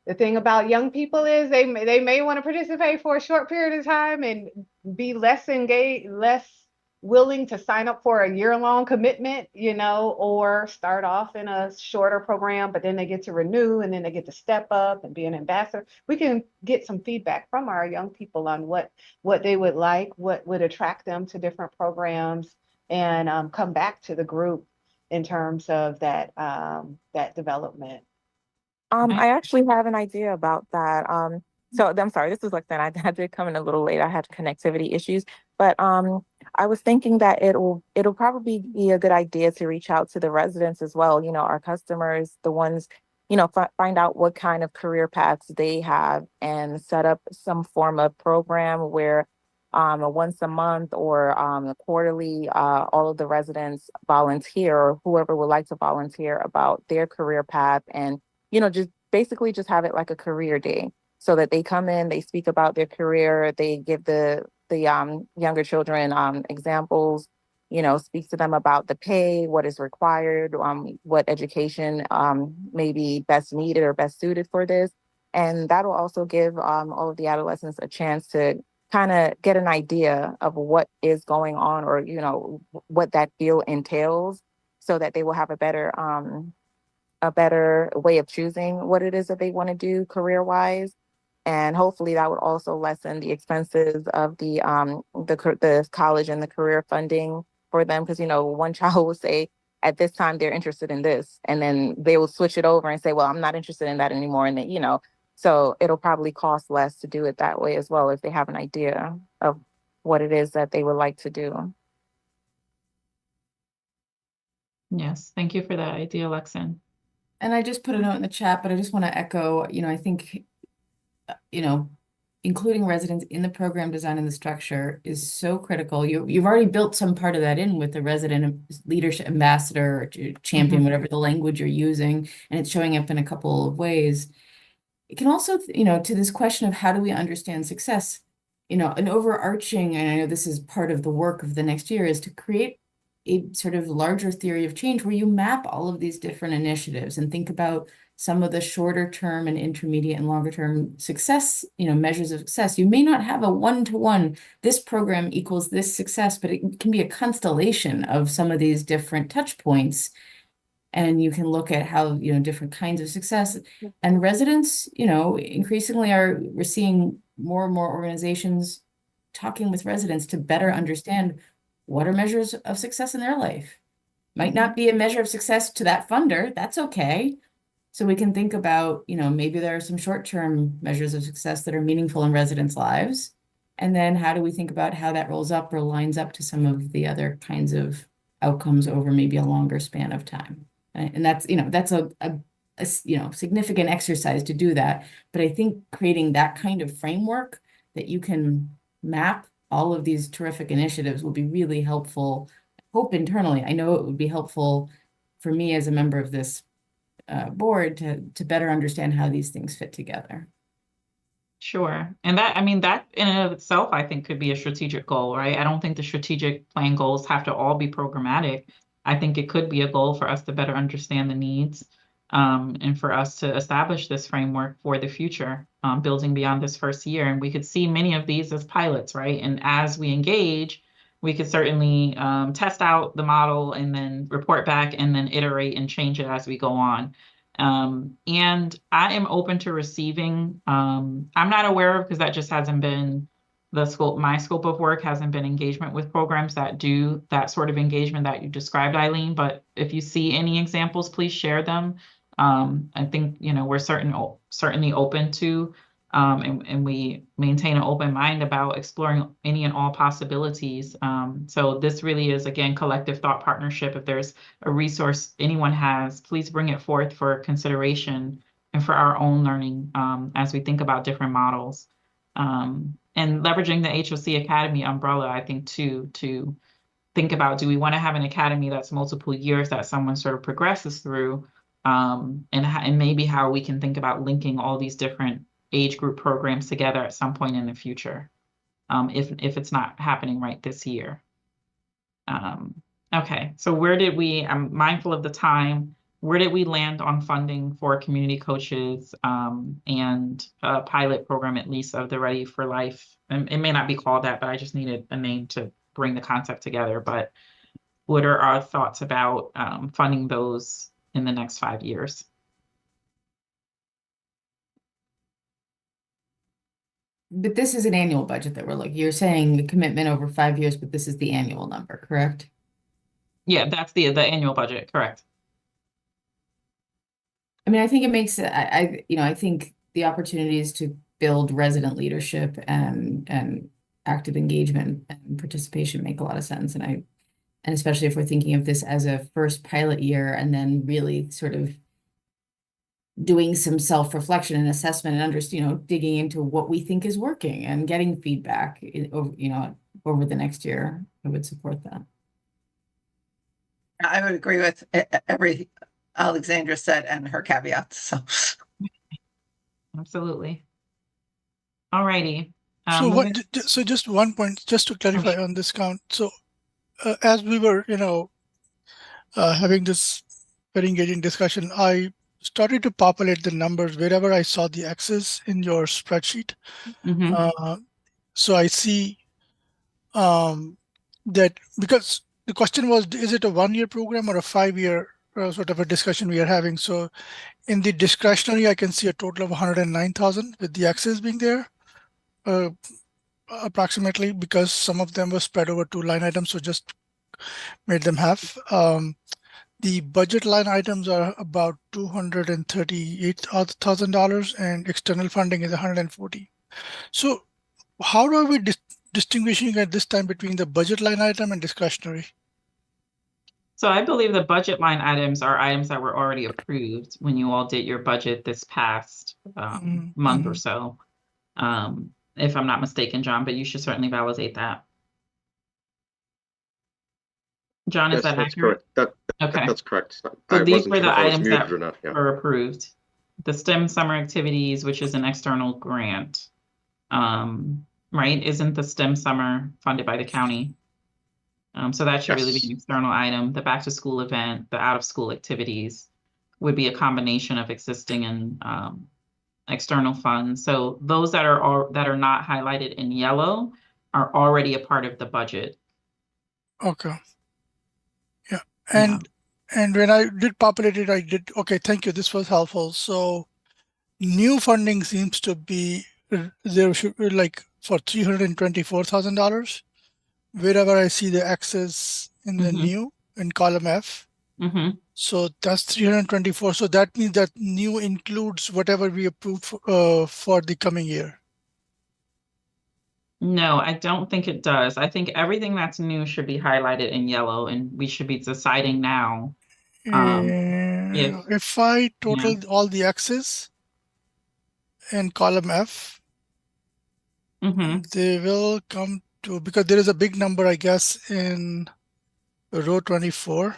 The thing about young people is they may want to participate for a short period of time and be less engaged, less willing to sign up for a year-long commitment, or start off in a shorter program, but then they get to renew and then they get to step up and be an ambassador. We can get some feedback from our young people on what they would like, what would attract them to different programs, and come back to the group in terms of that development. I actually have an idea about that. So I'm sorry, this is like that. I had to come in a little late. I had connectivity issues, but I was thinking that it'll probably be a good idea to reach out to the residents as well. Our customers, the ones, find out what kind of career paths they have and set up some form of program where once a month or quarterly, all of the residents volunteer, or whoever would like to volunteer about their career path, and just basically just have it like a career day, so that they come in, they speak about their career, they give the younger children examples, speak to them about the pay, what is required, what education may be best needed or best suited for this. And that'll also give all of the adolescents a chance to kind of get an idea of what is going on, or, you know, what that field entails, so that they will have a better way of choosing what it is that they want to do career-wise. And hopefully that would also lessen the expenses of the college and the career funding for them. Because, you know, one child will say at this time they're interested in this, and then they will switch it over and say, well, I'm not interested in that anymore. And then, you know, so it'll probably cost less to do it that way as well, if they have an idea of what it is that they would like to do. Yes, thank you for that idea, Lexan. And I just put a note in the chat, but I just want to echo, you know, I think, you know, including residents in the program design and the structure is so critical. You've already built some part of that in with the resident leadership ambassador or champion, whatever the language you're using, and it's showing up in a couple of ways. It can also, you know, to this question of how do we understand success, you know, an overarching, and I know this is part of the work of the next year, is to create a sort of larger theory of change where you map all of these different initiatives and think about some of the shorter term and intermediate and longer term success, you know, measures of success. You may not have a one-to-one, this program equals this success, but it can be a constellation of some of these different touch points. And you can look at how, you know, different kinds of success. And residents, you know, increasingly we're seeing more and more organizations talking with residents to better understand what are measures of success in their life. Might not be a measure of success to that funder, that's okay. So we can think about, you know, maybe there are some short-term measures of success that are meaningful in residents' lives. And then how do we think about how that rolls up or lines up to some of the other kinds of outcomes over maybe a longer span of time? And that's, you know, that's a you know, significant exercise to do that. But I think creating that kind of framework that you can map all of these terrific initiatives will be really helpful. I hope internally, I know it would be helpful for me as a member of this board to better understand how these things fit together. Sure. And that, I mean, that in and of itself, I think could be a strategic goal, right? I don't think the strategic plan goals have to all be programmatic. I think it could be a goal for us to better understand the needs, and for us to establish this framework for the future, building beyond this first year. And we could see many of these as pilots, right? And as we engage, we could certainly test out the model and then report back and then iterate and change it as we go on. And I am open to receiving, I'm not aware of, because that just hasn't been the scope, my scope of work hasn't been engagement with programs that do that sort of engagement that you described, Eileen. But if you see any examples, please share them. I think, you know, we're certainly open to, and we maintain an open mind about exploring any and all possibilities. So this really is, again, collective thought partnership. If there's a resource anyone has, please bring it forth for consideration and for our own learning, as we think about different models. And leveraging the HOC Academy umbrella, I think, too, to think about, do we want to have an academy that's multiple years that someone sort of progresses through, and maybe how we can think about linking all these different age group programs together at some point in the future, if it's not happening right this year. Okay, so where did we, I'm mindful of the time, where did we land on funding for community coaches, and a pilot program, at least, of the Ready for Life? And it may not be called that, but I just needed a name to bring the concept together. But what are our thoughts about funding those in the next 5 years? But this is an annual budget that we're looking, you're saying the commitment over 5 years, but this is the annual number, correct? Yeah, that's the annual budget, correct. I mean, I think it makes, you know, I think the opportunities to build resident leadership and active engagement and participation make a lot of sense. And especially if we're thinking of this as a first pilot year and then really sort of doing some self-reflection and assessment and you know, digging into what we think is working and getting feedback, you know, over the next year, I would support that. I would agree with every Alexandra said and her caveats. So Absolutely. All righty. So just one point, just to clarify on this count. So as we were, you know, having this very engaging discussion, I started to populate the numbers wherever I saw the X's in your spreadsheet. Mhm. So I see that because the question was, is it a 1-year program or a 5-year sort of a discussion we are having? So in the discretionary, I can see a total of 109,000 with the X's being there, approximately, because some of them were spread over 2 line items, so just made them half. The budget line items are about $238,000 and external funding is 140. So how are we distinguishing at this time between the budget line item and discretionary? So I believe the budget line items are items that were already approved when you all did your budget this past month or so. If I'm not mistaken, John, but you should certainly validate that. John, is Yes, that that's accurate? correct. Okay. That's correct. So I these wasn't were sure the if I was items muted that or not. Yeah. were approved. The STEM summer activities, which is an external grant, right? Isn't the STEM summer funded by the county? So that should really be an Yes. external item. The back to school event, the out of school activities would be a combination of existing and external funds. So those that are not highlighted in yellow are already a part of the budget. Okay. Yeah. Yeah. And when I did populate it, I did, okay, thank you. This was helpful. So new funding seems to be there should be like for $324,000. Wherever I see the X's in the new in column F. So that's 324. So that means that new includes whatever we approved for the coming year. No, I don't think it does. I think everything that's new should be highlighted in yellow, and we should be deciding now. If I total all the X's in column F, they will come to, because there is a big number, I guess, in row 24.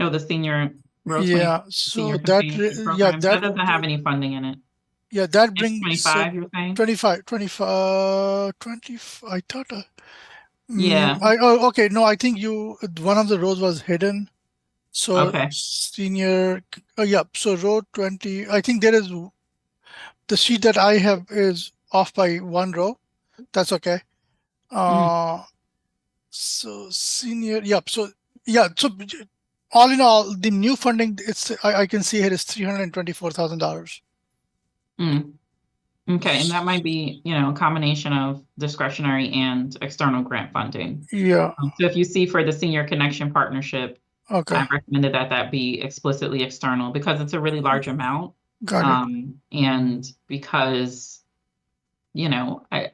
Oh, the senior row 20, Yeah, senior so that, companionship yeah, program. That doesn't have any funding in it. Yeah, that It's brings 25, you're saying? 25, 25, 20, I thought. Yeah. Okay. No, I think one of the rows was hidden. So Okay. senior, yeah. So row 20, I think there is, the sheet that I have is off by 1 row. That's okay. So senior, yep. So yeah. So all in all, the new funding, I can see here is $324,000. Okay, and that might be, a combination of discretionary and external grant funding. Yeah. So if you see for the Senior Connection Partnership, Okay. I recommended that be explicitly external because it's a really large amount. Got it. And because, I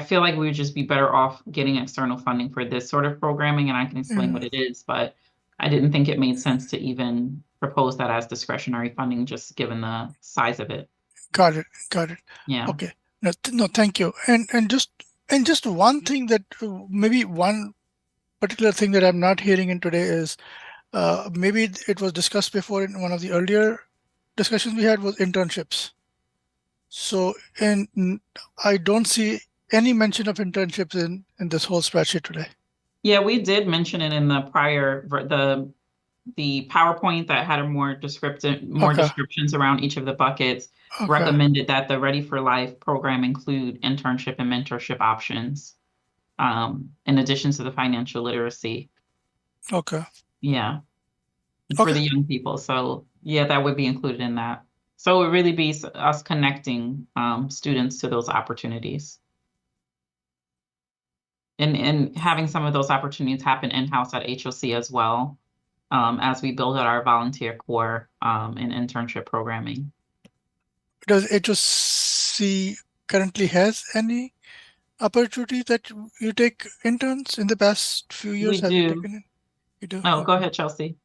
feel like we would just be better off getting external funding for this sort of programming, and I can explain what it is, but I didn't think it made sense to even propose that as discretionary funding, just given the size of it. Got it. Got it. Yeah. Okay. No, thank you. And just one thing that maybe one particular thing that I'm not hearing in today is maybe it was discussed before in one of the earlier discussions we had was internships. So I don't see any mention of internships in this whole spreadsheet today. Yeah, we did mention it in the prior the PowerPoint that had more descriptions around each of the buckets. Recommended that the Ready for Life program include internship and mentorship options, in addition to the financial literacy. Okay. Yeah. For the young people. So yeah, that would be included in that. So it would really be us connecting students to those opportunities. And having some of those opportunities happen in-house at HOC as well, as we build out our volunteer core and internship programming. Does HOC currently has any opportunity that you take interns in the past few years? We do. You do? Oh, go ahead, Chelsea.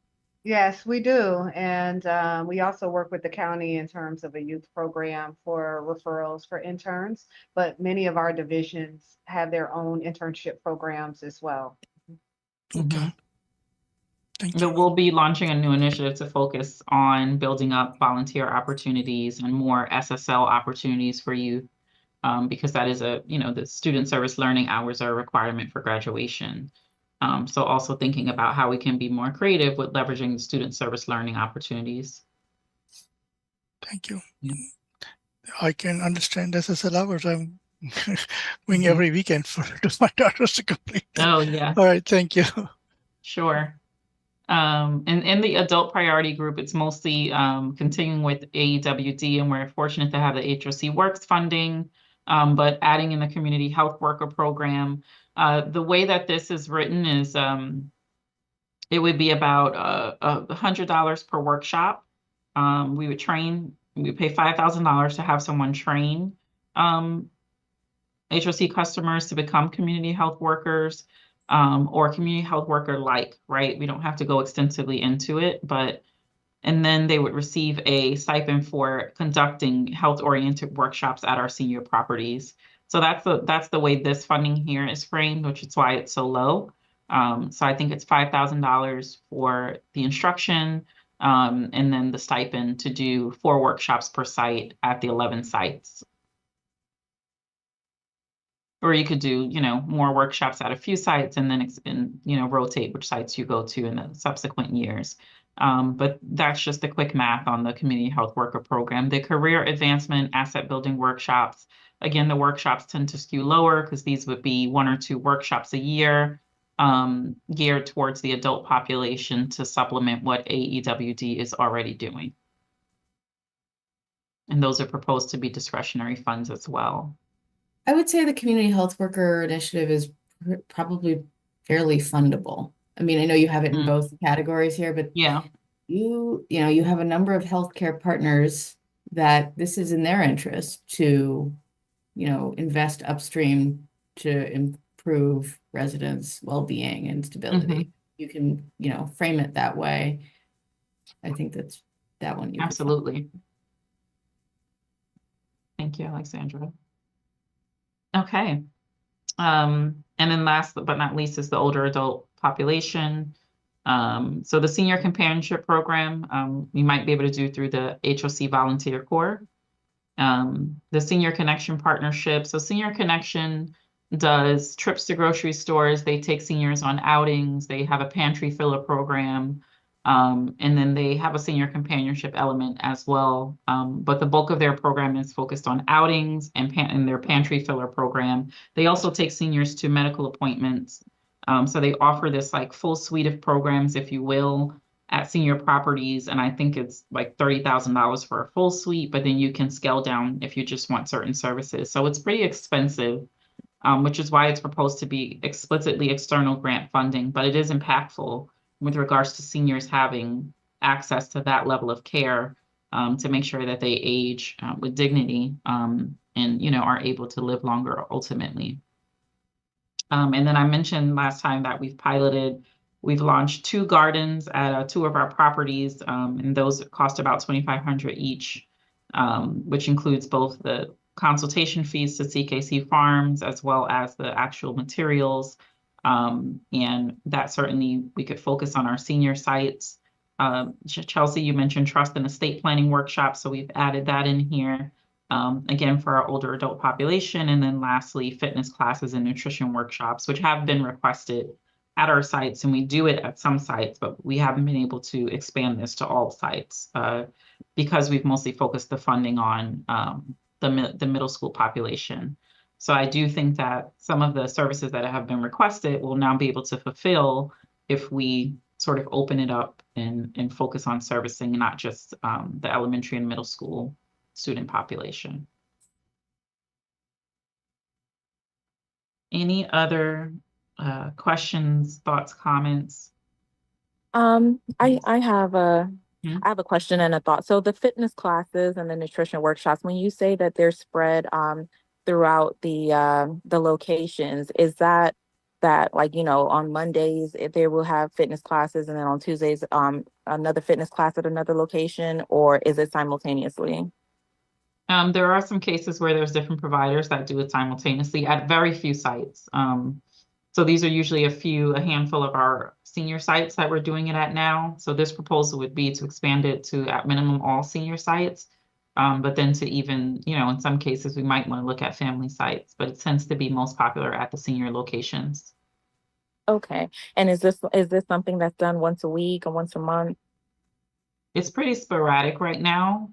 Yes, we do. And we also work with the county in terms of a youth program for referrals for interns, but many of our divisions have their own internship programs as well. Okay. Thank you. We'll be launching a new initiative to focus on building up volunteer opportunities and more SSL opportunities for youth, because that is the student service learning hours are a requirement for graduation. So also thinking about how we can be more creative with leveraging the student service learning opportunities. Thank you. Yeah. I can understand SSL hours. I'm going every weekend to my daughters to complete that. Oh, yeah, All right, thank you. sure. And in the adult priority group, it's mostly continuing with AEWD, and we're fortunate to have the HOC Works funding, but adding in the community health worker program. The way that this is written is it would be about $100 per workshop. We would pay $5,000 to have someone train HOC customers to become community health workers, or community health worker like, right? We don't have to go extensively into it, and then they would receive a stipend for conducting health-oriented workshops at our senior properties. So that's the way this funding here is framed, which is why it's so low. So I think it's $5,000 for the instruction, and then the stipend to do 4 workshops per site at the 11 sites. Or you could do, more workshops at a few sites and then, rotate which sites you go to in the subsequent years. But that's just the quick math on the community health worker program. The career advancement asset building workshops, again, the workshops tend to skew lower because these would be 1 or 2 workshops a year, geared towards the adult population to supplement what AEWD is already doing. And those are proposed to be discretionary funds as well. I would say the community health worker initiative is probably fairly fundable. I mean, I know you have it in both categories here, but yeah, you have a number of healthcare partners that this is in their interest to, invest upstream to improve residents' well-being and stability. You can, frame it that way. I think that's that one. Absolutely. Thank you, Alexandra. Okay. And then last but not least is the older adult population. So the senior companionship program, we might be able to do through the HOC Volunteer Corps. The Senior Connection Partnership. So Senior Connection does trips to grocery stores. They take seniors on outings. They have a pantry filler program. And then they have a senior companionship element as well. But the bulk of their program is focused on outings and their pantry filler program. They also take seniors to medical appointments. So they offer this like full suite of programs, if you will, at senior properties. And I think it's like $30,000 for a full suite, but then you can scale down if you just want certain services. So it's pretty expensive, which is why it's proposed to be explicitly external grant funding, but it is impactful with regards to seniors having access to that level of care, to make sure that they age with dignity, and are able to live longer ultimately. And then I mentioned last time that we've launched 2 gardens at 2 of our properties, and those cost about $2,500 each, which includes both the consultation fees to CKC Farms as well as the actual materials. And that certainly we could focus on our senior sites. Chelsea, you mentioned trust and estate planning workshops, so we've added that in here. Again, for our older adult population. And then lastly, fitness classes and nutrition workshops, which have been requested at our sites, and we do it at some sites, but we haven't been able to expand this to all sites, because we've mostly focused the funding on the middle school population. So I do think that some of the services that have been requested will now be able to fulfill if we sort of open it up and focus on servicing not just the elementary and middle school student population. Any other questions, thoughts, comments? I have a question and a thought. So the fitness classes and the nutrition workshops, when you say that they're spread throughout the locations, is that like, on Mondays they will have fitness classes and then on Tuesdays another fitness class at another location, or is it simultaneously? There are some cases where there's different providers that do it simultaneously at very few sites. So these are usually a handful of our senior sites that we're doing it at now. So this proposal would be to expand it to at minimum all senior sites. But then to even, in some cases, we might want to look at family sites, but it tends to be most popular at the senior locations. Okay. And is this something that's done once a week or once a month? It's pretty sporadic right now.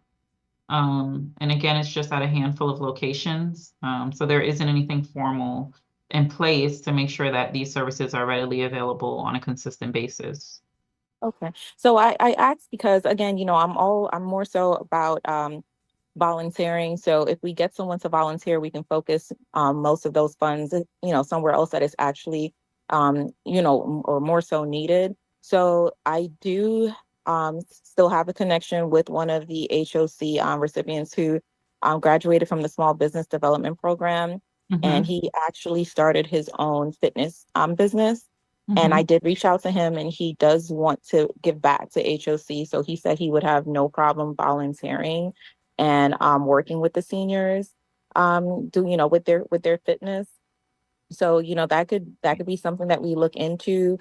And again, it's just at a handful of locations. So there isn't anything formal in place to make sure that these services are readily available on a consistent basis. Okay. So I asked because again, I'm more so about volunteering. So if we get someone to volunteer, we can focus most of those funds, somewhere else that is actually or more so needed. So I do still have a connection with one of the HOC recipients who graduated from the Small Business Development Program, and he actually started his own fitness business. And I did reach out to him, and he does want to give back to HOC. So he said he would have no problem volunteering and working with the seniors, with their fitness. So that could be something that we look into.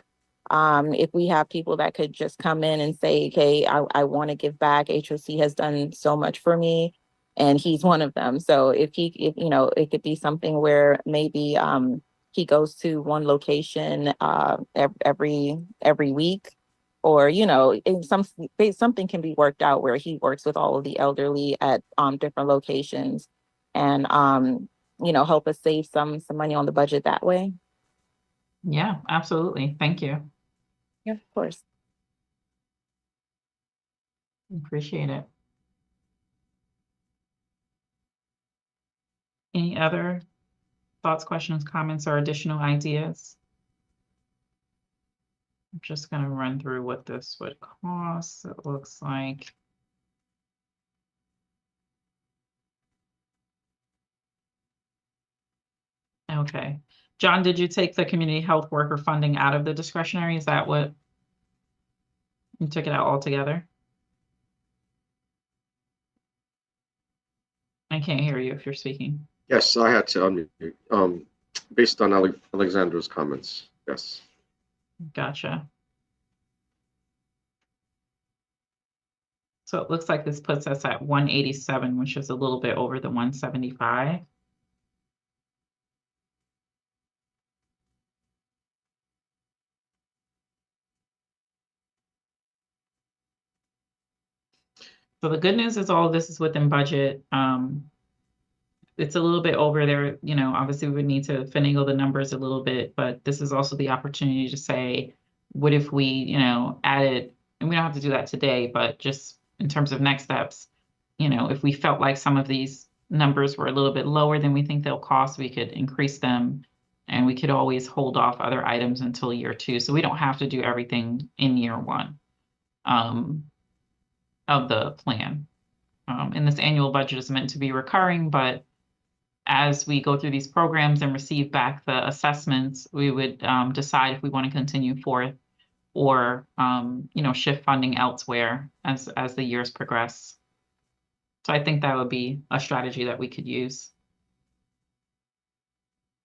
If we have people that could just come in and say, "Okay, I want to give back. HOC has done so much for me," and he's one of them. So if it could be something where maybe he goes to one location every week, or in something can be worked out where he works with all of the elderly at different locations, and help us save some money on the budget that way. Yeah, absolutely. Thank you. Yeah, of course. Appreciate it. Any other thoughts, questions, comments, or additional ideas? I'm just going to run through what this would cost. It looks like okay. John, did you take the community health worker funding out of the discretionary? Is that what you took it out altogether? I can't hear you if you're speaking. Yes, I had to unmute. Based on Alexandra's comments, yes. Gotcha. So it looks like this puts us at 187, which is a little bit over the 175. So the good news is all of this is within budget. It's a little bit over there, obviously we would need to finagle the numbers a little bit, but this is also the opportunity to say, what if we, added, and we don't have to do that today, but just in terms of next steps, if we felt like some of these numbers were a little bit lower than we think they'll cost, we could increase them, and we could always hold off other items until year 2. So we don't have to do everything in year 1 of the plan. And this annual budget is meant to be recurring, but as we go through these programs and receive back the assessments, we would decide if we want to continue forth or shift funding elsewhere as the years progress. So I think that would be a strategy that we could use.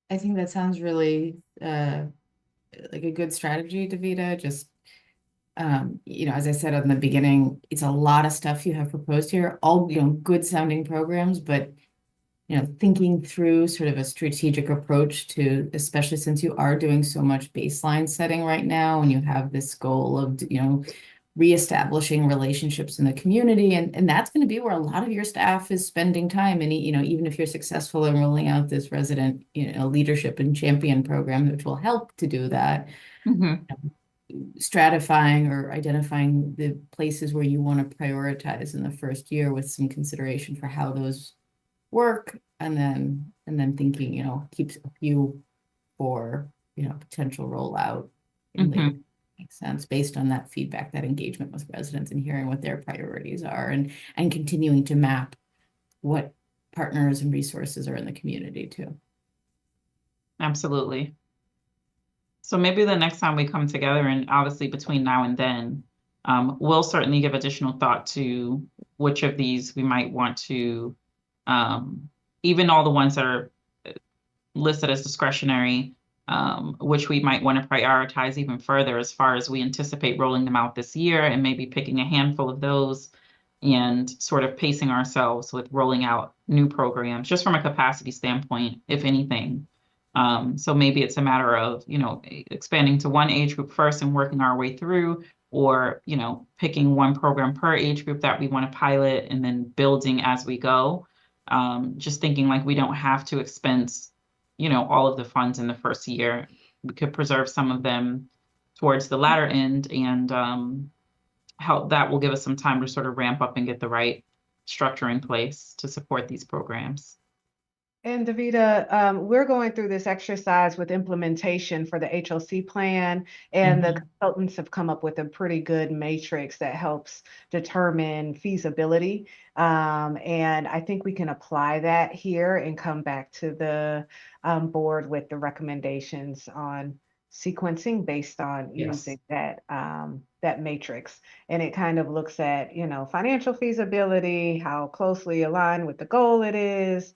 I think that sounds really like a good strategy, Davida. Just as I said in the beginning, it's a lot of stuff you have proposed here, all good sounding programs, but thinking through sort of a strategic approach to, especially since you are doing so much baseline setting right now, and you have this goal of reestablishing relationships in the community, and that's going to be where a lot of your staff is spending time. And even if you're successful in rolling out this resident leadership and champion program, which will help to do that, stratifying or identifying the places where you want to prioritize in the first year with some consideration for how those work, and then thinking keeps a few for potential rollout in later. Makes sense based on that feedback, that engagement with residents, and hearing what their priorities are, and continuing to map what partners and resources are in the community too. Absolutely. So maybe the next time we come together, and obviously between now and then, we'll certainly give additional thought to which of these we might want to, even all the ones that are listed as discretionary, which we might want to prioritize even further as far as we anticipate rolling them out this year, and maybe picking a handful of those and sort of pacing ourselves with rolling out new programs just from a capacity standpoint, if anything, So maybe it's a matter of, you know, expanding to one age group first and working our way through, or, you know, picking one program per age group that we want to pilot and then building as we go. Just thinking like we don't have to expense, you know, all of the funds in the first year. We could preserve some of them towards the latter end, and how that will give us some time to sort of ramp up and get the right structure in place to support these programs. And Davida, we're going through this exercise with implementation for the HOC plan, and the consultants have come up with a pretty good matrix that helps determine feasibility. And I think we can apply that here and come back to the board with the recommendations on sequencing based on using that that matrix. And it kind of looks at, you know, financial feasibility, how closely aligned with the goal it is,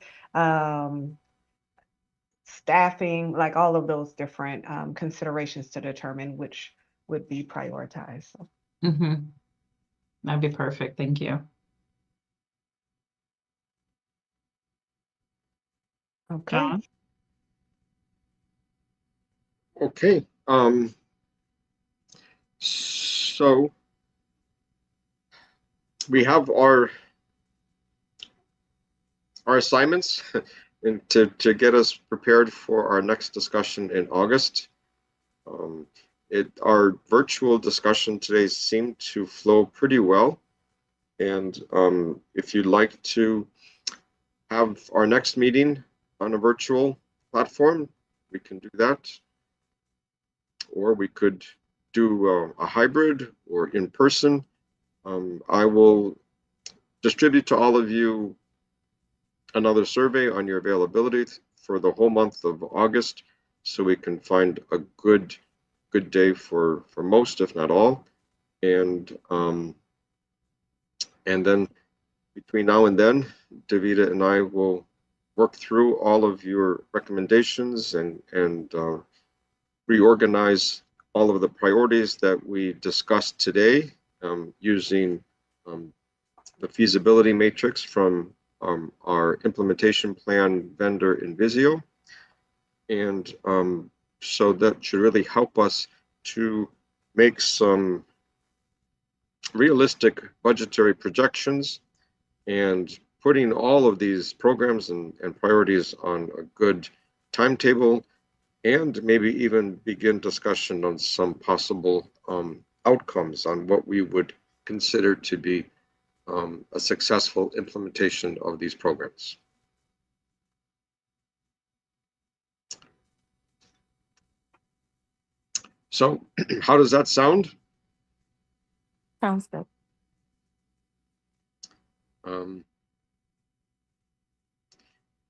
staffing, like all of those different considerations to determine which would be prioritized. So. That'd be perfect. Thank you. Okay. John? Okay. So we have our assignments and to get us prepared for our next discussion in August. Our virtual discussion today seemed to flow pretty well. And if you'd like to have our next meeting on a virtual platform, we can do that. Or we could do a hybrid or in person. I will distribute to all of you another survey on your availability for the whole month of August, so we can find a good day for most, if not all. And then between now and then, Davida and I will work through all of your recommendations and reorganize all of the priorities that we discussed today, using the feasibility matrix from our implementation plan vendor Invisio. And so that should really help us to make some realistic budgetary projections and putting all of these programs and priorities on a good timetable, and maybe even begin discussion on some possible outcomes on what we would consider to be a successful implementation of these programs. So how does that sound? Sounds good.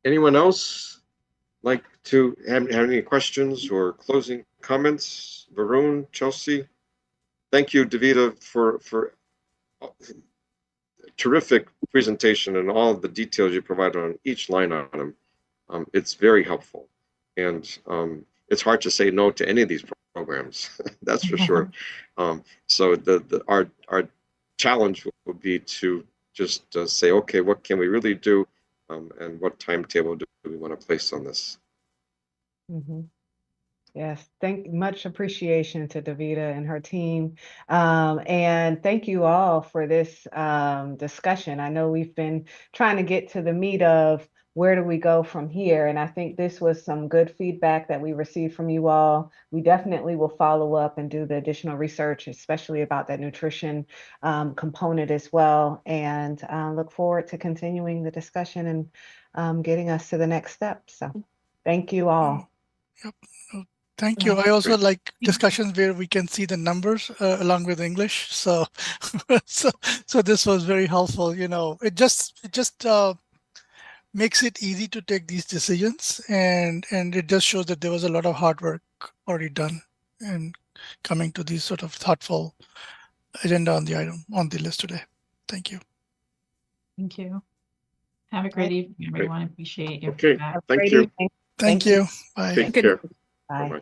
Anyone else like to have any questions or closing comments? Varun, Chelsea? Thank you, Davida, for terrific presentation and all the details you provided on each line item. It's very helpful, and it's hard to say no to any of these programs. That's for sure. So our challenge will be to just say, okay, what can we really do, and what timetable do we want to place on this? Yes, much appreciation to Davida and her team. And thank you all for this discussion. I know we've been trying to get to the meat of where do we go from here? And I think this was some good feedback that we received from you all. We definitely will follow up and do the additional research, especially about that nutrition component as well. And look forward to continuing the discussion and getting us to the next step. So thank you all. Yep. Thank you. I also like discussions where we can see the numbers along with English. So, so this was very helpful. You know, it just makes it easy to take these decisions, and it just shows that there was a lot of hard work already done and coming to these sort of thoughtful agenda on the list today. Thank you. Thank you. Have a great evening, everyone. Appreciate your feedback. Thank you. Thank you. Bye. Take care. Bye. Bye-bye.